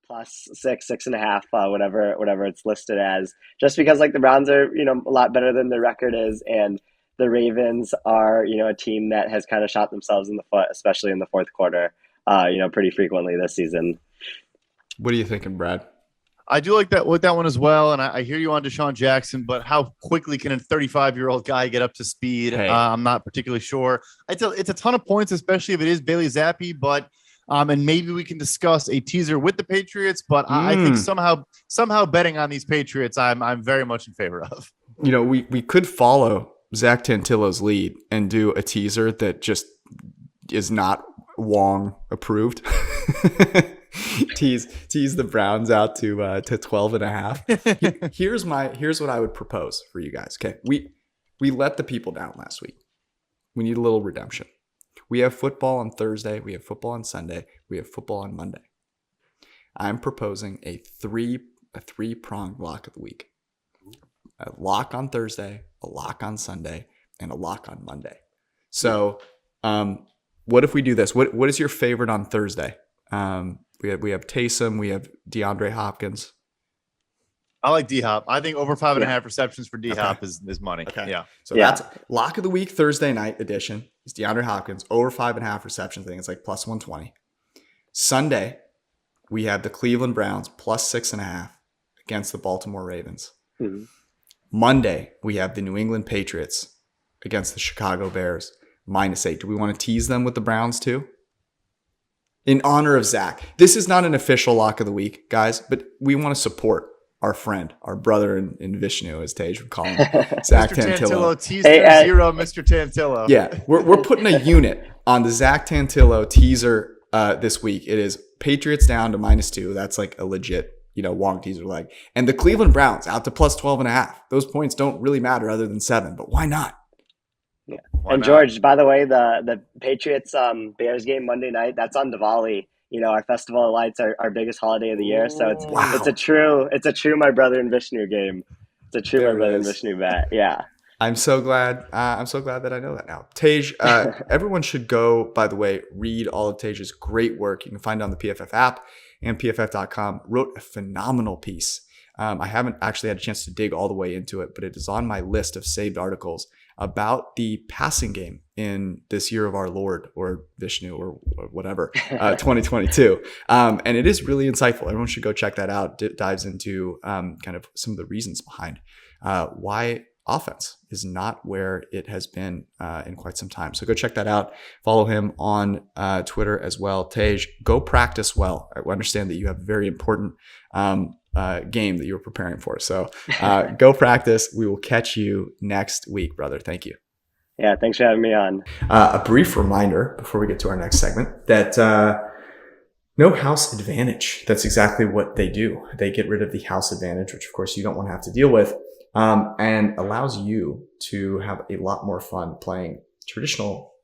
Plus 6.5, whatever it's listed as, just because like the Browns are a lot better than their record is, and the Ravens are, a team that has kind of shot themselves in the foot, especially in the fourth quarter, pretty frequently this season. What are you thinking, Brad? I do like that one as well, and I hear you on Deshaun Jackson, but how quickly can a 35-year-old guy get up to speed? Hey. I'm not particularly sure. It's a ton of points, especially if it is Bailey Zappi, but and maybe we can discuss a teaser with the Patriots, but I think somehow betting on these Patriots, I'm very much in favor of. We could follow Zach Tantillo's lead and do a teaser that just is not Wong approved. tease the Browns out to 12.5. Here's what I would propose for you guys. Okay, we let the people down last week. We need a little redemption. We have football on Thursday. We have football on Sunday. We have football on Monday. I'm proposing a three-pronged lock of the week. A lock on Thursday, a lock on Sunday, and a lock on Monday. So what if we do this? What is your favorite on Thursday? We have Taysom, we have DeAndre Hopkins. I like D-Hop. I think over 5.5 receptions for D-Hop is money. Okay. Yeah. So that's lock of the week Thursday night edition is DeAndre Hopkins over 5.5 receptions. I think it's like plus 120. Sunday, we have the Cleveland Browns plus 6.5 against the Baltimore Ravens. Mm-hmm. Monday, we have the New England Patriots against the Chicago Bears, -8. Do we want to tease them with the Browns too? In honor of Zach. This is not an official lock of the week, guys, but we want to support our friend, our brother in Vishnu, as Tej would call him, Zach Tantillo. Teaser 0, Mr. Tantillo. Yeah, we're putting a unit on the Zach Tantillo teaser this week. It is Patriots down to -2. That's like a legit, Wong teaser leg. And the Cleveland Browns out to plus 12.5. Those points don't really matter other than 7, but why not? Yeah. Why And not? George, by the way, the Patriots Bears game Monday night, that's on Diwali. Our Festival of Lights, our biggest holiday of the year. So Wow. it's a true my brother and Vishnu game. It's a true There my it brother and is. Vishnu bet. Yeah. I'm so glad. I'm so glad that I know that now. Tej, everyone should go, by the way, read all of Tej's great work. You can find it on the PFF app and PFF.com. Wrote a phenomenal piece. I haven't actually had a chance to dig all the way into it, but it is on my list of saved articles about the passing game in this year of our Lord, or Vishnu, or whatever, 2022. And it is really insightful. Everyone should go check that out. It dives into kind of some of the reasons behind why offense is not where it has been in quite some time. So go check that out. Follow him on Twitter as well. Tej, go practice well. I understand that you have a very important game that you're preparing for. So go practice. We will catch you next week, brother. Thank you. Yeah, thanks for having me on. A brief reminder before we get to our next segment that no house advantage. That's exactly what they do. They get rid of the house advantage, which of course you don't want to have to deal with, and allows you to have a lot more fun playing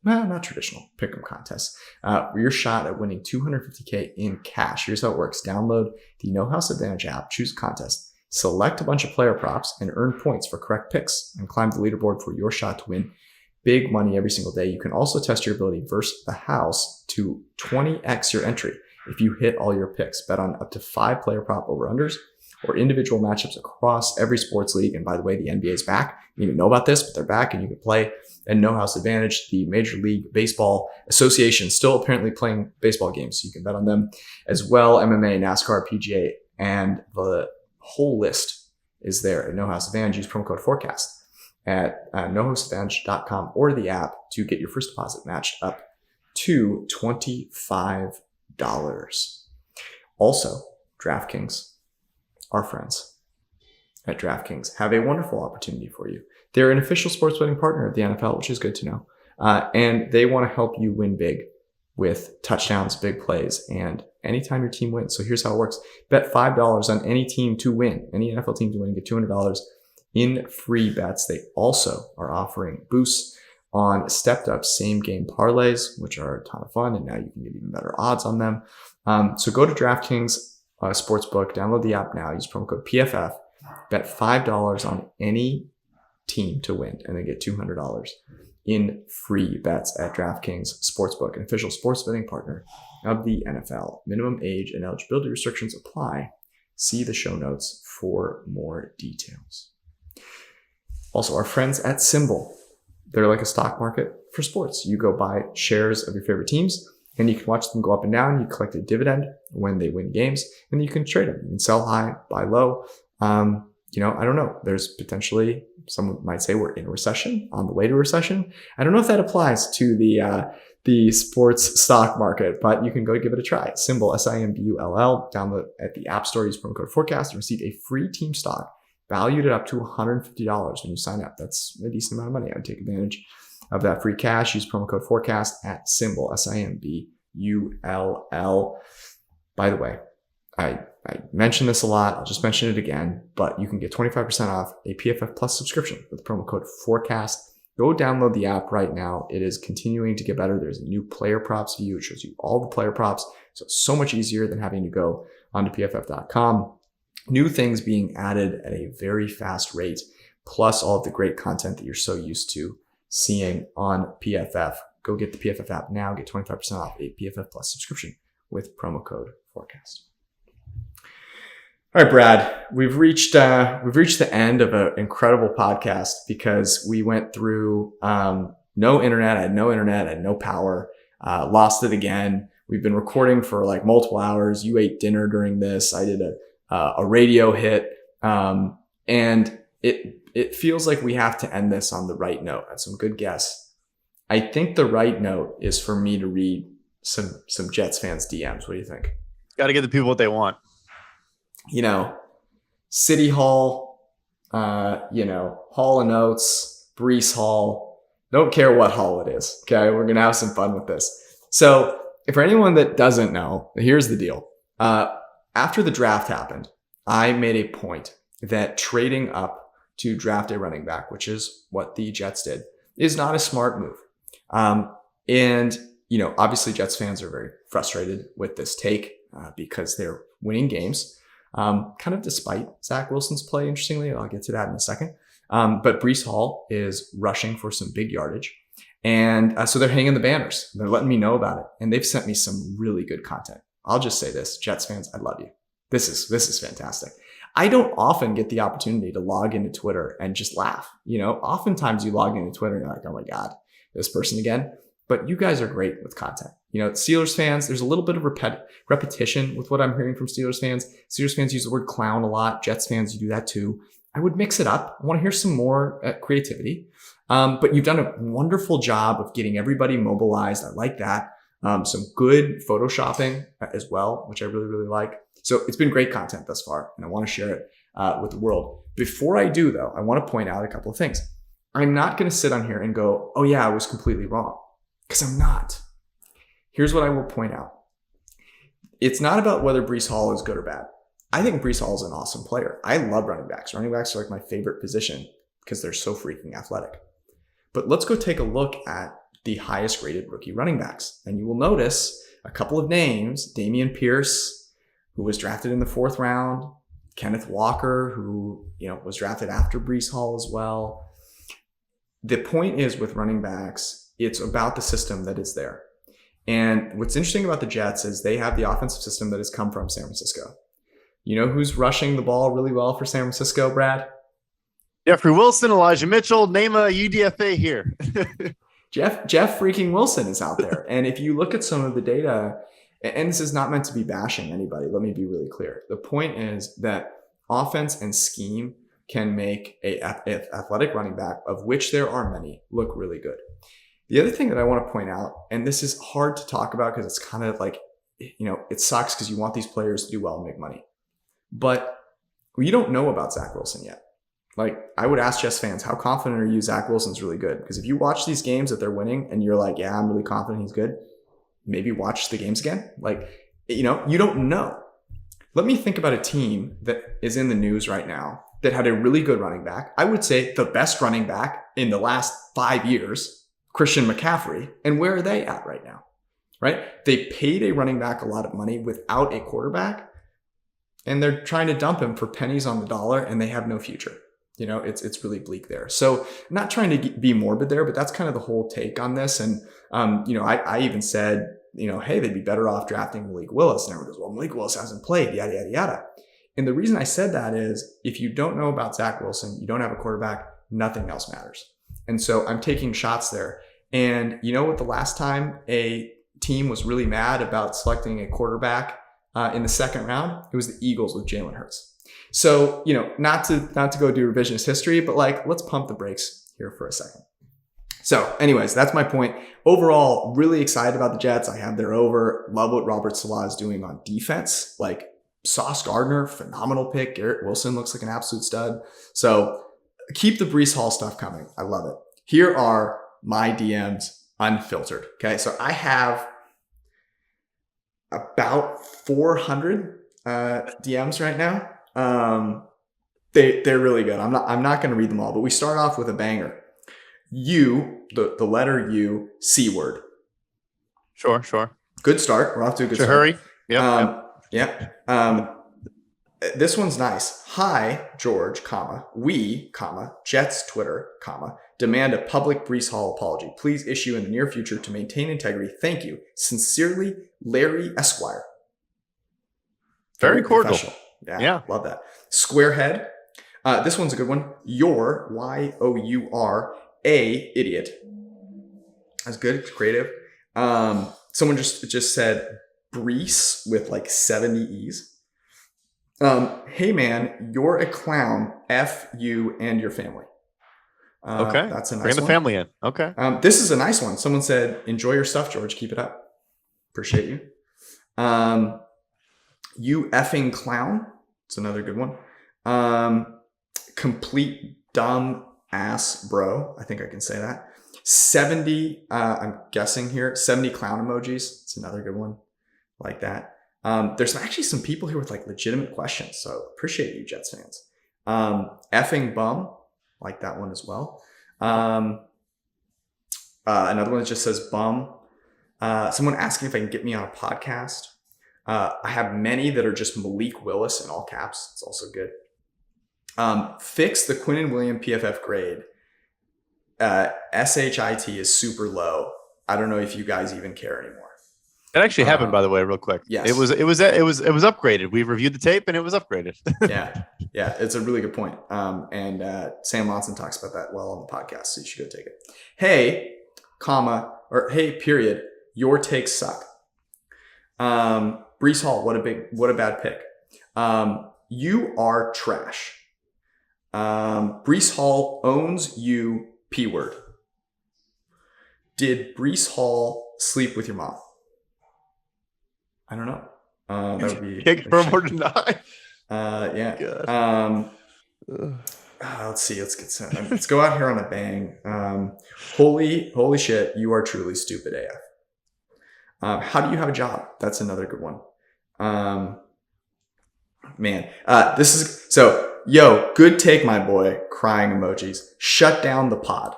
not traditional pick'em contests. Your shot at winning $250K in cash. Here's how it works. Download the No House Advantage app, choose a contest, select a bunch of player props, and earn points for correct picks, and climb the leaderboard for your shot to win big money every single day. You can also test your ability versus the house to 20x your entry if you hit all your picks. Bet on up to 5 player prop over-unders or individual matchups across every sports league. And by the way, the NBA is back. You didn't know about this, but they're back and you can play. And No House Advantage, the Major League Baseball Association, still apparently playing baseball games. So you can bet on them as well. MMA, NASCAR, PGA, and the whole list is there at No House Advantage. Use promo code FORECAST at nohouseadvantage.com or the app to get your first deposit matched up to $25. Also, DraftKings, our friends at DraftKings, have a wonderful opportunity for you. They're an official sports betting partner of the NFL, which is good to know. And they want to help you win big with touchdowns, big plays, and anytime your team wins. So here's how it works. Bet $5 on any team to win, any NFL team to win, get $200 in free bets. They also are offering boosts on stepped up same game parlays, which are a ton of fun. And now you can get even better odds on them. So go to DraftKings Sportsbook, download the app now, use promo code PFF, bet $5 on any team to win, and then get $200 in free bets at DraftKings Sportsbook, an official sports betting partner of the NFL. Minimum age and eligibility restrictions apply. See the show notes for more details. Also, our friends at Symbol. They're like a stock market for sports. You go buy shares of your favorite teams, and you can watch them go up and down. You collect a dividend when they win games, and you can trade them. You can sell high, buy low. I don't know. There's potentially, someone might say we're in a recession, on the way to recession. I don't know if that applies to the sports stock market, but you can go give it a try. Symbol, SIMBULL, download at the App Store, use promo code FORECAST, and receive a free team stock valued at up to $150 when you sign up. That's a decent amount of money. I would take advantage of that free cash. Use promo code FORECAST at Symbol, SIMBULL. By the way, I mention this a lot. I'll just mention it again, but you can get 25% off a PFF Plus subscription with the promo code FORECAST. Go download the app right now. It is continuing to get better. There's a new player props view. It shows you all the player props. So it's so much easier than having to go onto PFF.com. New things being added at a very fast rate, plus all of the great content that you're so used to seeing on PFF. Go get the PFF app now. Get 25% off a PFF Plus subscription with promo code FORECAST. All right, Brad, we've reached the end of an incredible podcast because we went through no internet. I had no power, lost it again. We've been recording for like multiple hours. You ate dinner during this. I did a radio hit, and it feels like we have to end this on the right note. That's some good guess. I think the right note is for me to read some Jets fans' DMs. What do you think? Got to give the people what they want. City Hall, Hall of Notes, Brees Hall. Don't care what hall it is. Okay. We're going to have some fun with this. So For anyone that doesn't know, here's the deal. After the draft happened, I made a point that trading up to draft a running back, which is what the Jets did, is not a smart move. And, obviously Jets fans are very frustrated with this take because they're winning games, kind of despite Zach Wilson's play, interestingly. I'll get to that in a second. But Breece Hall is rushing for some big yardage. And so they're hanging the banners. They're letting me know about it. And they've sent me some really good content. I'll just say this, Jets fans, I love you. This is fantastic. I don't often get the opportunity to log into Twitter and just laugh. Oftentimes you log into Twitter and you're like, oh my God, this person again. But you guys are great with content. Steelers fans, there's a little bit of repetition with what I'm hearing from Steelers fans. Steelers fans use the word clown a lot. Jets fans, you do that too. I would mix it up. I want to hear some more creativity. But you've done a wonderful job of getting everybody mobilized. I like that. Some good photoshopping as well, which I really, really like. So it's been great content thus far, and I want to share it with the world. Before I do, though, I want to point out a couple of things. I'm not going to sit on here and go, oh yeah, I was completely wrong, because I'm not. Here's what I will point out. It's not about whether Breece Hall is good or bad. I think Breece Hall is an awesome player. I love running backs. Running backs are like my favorite position because they're so freaking athletic. But let's go take a look at the highest rated rookie running backs. And you will notice a couple of names, Dameon Pierce, who was drafted in the 4th round, Kenneth Walker, who was drafted after Breece Hall as well. The point is with running backs, it's about the system that is there. And what's interesting about the Jets is they have the offensive system that has come from San Francisco. You know who's rushing the ball really well for San Francisco, Brad? Jeffrey Wilson, Elijah Mitchell, name a UDFA here. Jeff freaking Wilson is out there. And if you look at some of the data, and this is not meant to be bashing anybody, let me be really clear. The point is that offense and scheme can make a athletic running back, of which there are many, look really good. The other thing that I want to point out, and this is hard to talk about because it's kind of like, it sucks because you want these players to do well and make money. But you don't know about Zach Wilson yet. Like, I would ask Jets fans, how confident are you Zach Wilson's really good? Because if you watch these games that they're winning and you're like, yeah, I'm really confident he's good, maybe watch the games again. Like, you don't know. Let me think about a team that is in the news right now that had a really good running back. I would say the best running back in the last 5 years, Christian McCaffrey. And where are they at right now? Right? They paid a running back a lot of money without a quarterback, and they're trying to dump him for pennies on the dollar, and they have no future. It's really bleak there. So I'm not trying to be morbid there, but that's kind of the whole take on this. And, I even said, hey, they'd be better off drafting Malik Willis. And everyone goes, well, Malik Willis hasn't played, yada, yada, yada. And the reason I said that is if you don't know about Zach Wilson, you don't have a quarterback, nothing else matters. And so I'm taking shots there. And you know what, the last time a team was really mad about selecting a quarterback in the 2nd round, it was the Eagles with Jalen Hurts. So, not to go do revisionist history, but let's pump the brakes here for a second. So anyways, that's my point. Overall, really excited about the Jets. I have their over. Love what Robert Saleh is doing on defense. Sauce Gardner, phenomenal pick. Garrett Wilson looks like an absolute stud. So keep the Breece Hall stuff coming. I love it. Here are my DMs unfiltered. Okay. So I have about 400 DMs right now. They're really good. I'm not going to read them all, but we start off with a banger. The letter U, C word. Sure. Good start. We're off to a good Chahrouri. start. Yeah. This one's nice. Hi, George, we, Jets Twitter, demand a public Breece Hall apology. Please issue in the near future to maintain integrity. Thank you. Sincerely, Larry Esquire. Very cordial. Yeah. Love that. Squarehead. This one's a good one. Your, Y-O-U-R, a idiot. That's good. It's creative. Someone just said Breece with 70 E's. Hey man, you're a clown. F you and your family. Okay. That's a nice one. Bring the family in. Okay. This is a nice one. Someone said, enjoy your stuff, George. Keep it up. Appreciate you. You effing clown. It's another good one. Complete dumb ass bro. I think I can say that. 70, I'm guessing here, 70 clown emojis. It's another good one like that. There's actually some people here with like legitimate questions, so appreciate you, Jets fans. Effing bum, like that one as well. Another one that just says bum. Someone asking if I can get me on a podcast. I have many that are just Malik Willis in all caps. It's also good. Fix the Quinn and William PFF grade. SHIT is super low. I don't know if you guys even care anymore. It actually happened, by the way, real quick. Yes. It was upgraded. We reviewed the tape and it was upgraded. Yeah, it's a really good point. And Sam Monson talks about that well on the podcast, so you should go take it. Hey, hey, period. Your takes suck. Breece Hall, what a bad pick. You are trash. Breece Hall owns you. P word. Did Breece Hall sleep with your mom? I don't know. That would be confirm or deny. Yeah. Let's see. Let's go out here on a bang. Holy shit! You are truly stupid AF. How do you have a job? That's another good one. Man, this is so. Yo, good take, my boy. Crying emojis. Shut down the pod.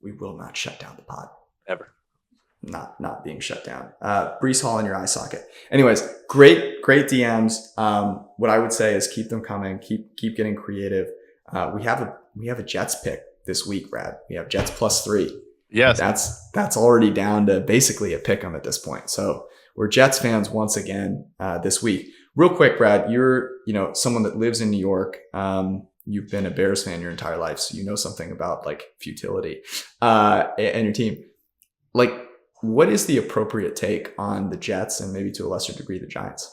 We will not shut down the pod. Ever. Not being shut down. Breece Hall in your eye socket. Anyways, great DMs. What I would say is keep them coming. Keep getting creative. We have a Jets pick this week, Brad. We have Jets +3. Yes. That's already down to basically a pick 'em at this point. So we're Jets fans once again this week. Real quick, Brad, you're someone that lives in New York. You've been a Bears fan your entire life, so you know something about like futility and your team. Like, what is the appropriate take on the Jets and maybe to a lesser degree the Giants?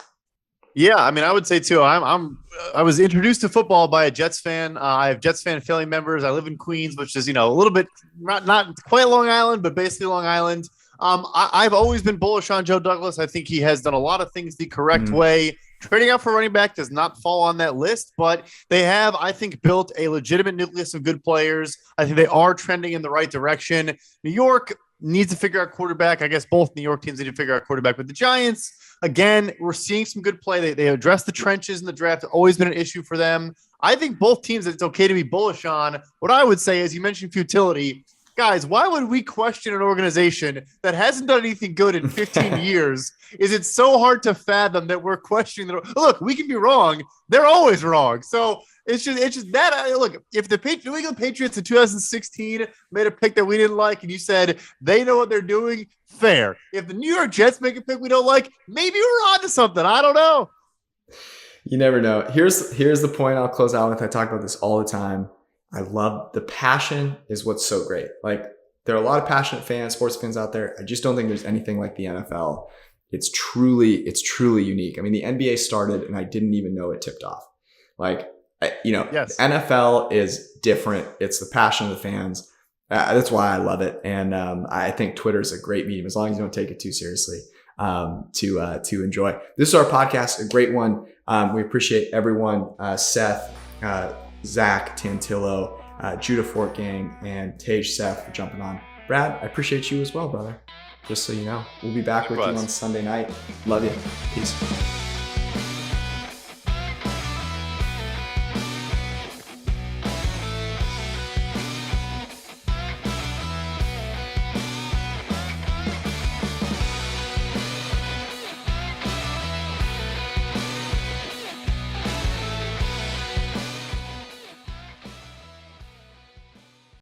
Yeah, I mean, I would say too. I was introduced to football by a Jets fan. I have Jets fan family members. I live in Queens, which is a little bit not quite Long Island, but basically Long Island. I've always been bullish on Joe Douglas. I think he has done a lot of things the correct way. Trading out for running back does not fall on that list, but they have, I think, built a legitimate nucleus of good players. I think they are trending in the right direction. New York needs to figure out quarterback. I guess both New York teams need to figure out quarterback. But the Giants, again, we're seeing some good play. They address the trenches in the draft. It's always been an issue for them. I think both teams, it's okay to be bullish on. What I would say is, you mentioned futility. Guys, why would we question an organization that hasn't done anything good in 15 years? Is it so hard to fathom that we're questioning them? Look, we can be wrong. They're always wrong. So it's just that. Look, if the New England Patriots in 2016 made a pick that we didn't like, and you said they know what they're doing, fair. If the New York Jets make a pick we don't like, maybe we're on to something. I don't know. You never know. Here's the point I'll close out with. I talk about this all the time. I love the passion is what's so great. Like, there are a lot of passionate fans, sports fans out there. I just don't think there's anything like the NFL. It's truly unique. I mean, the NBA started and I didn't even know it tipped off. Like, Yes. The NFL is different. It's the passion of the fans. That's why I love it. And I think Twitter is a great medium, as long as you don't take it too seriously, to enjoy. This is our podcast, a great one. We appreciate everyone. Seth, Zach Tantillo, Judah Fortgang, and Tej Seth for jumping on. Brad, I appreciate you as well, brother. Just so you know, we'll be back with you on Sunday night. Love you. Peace.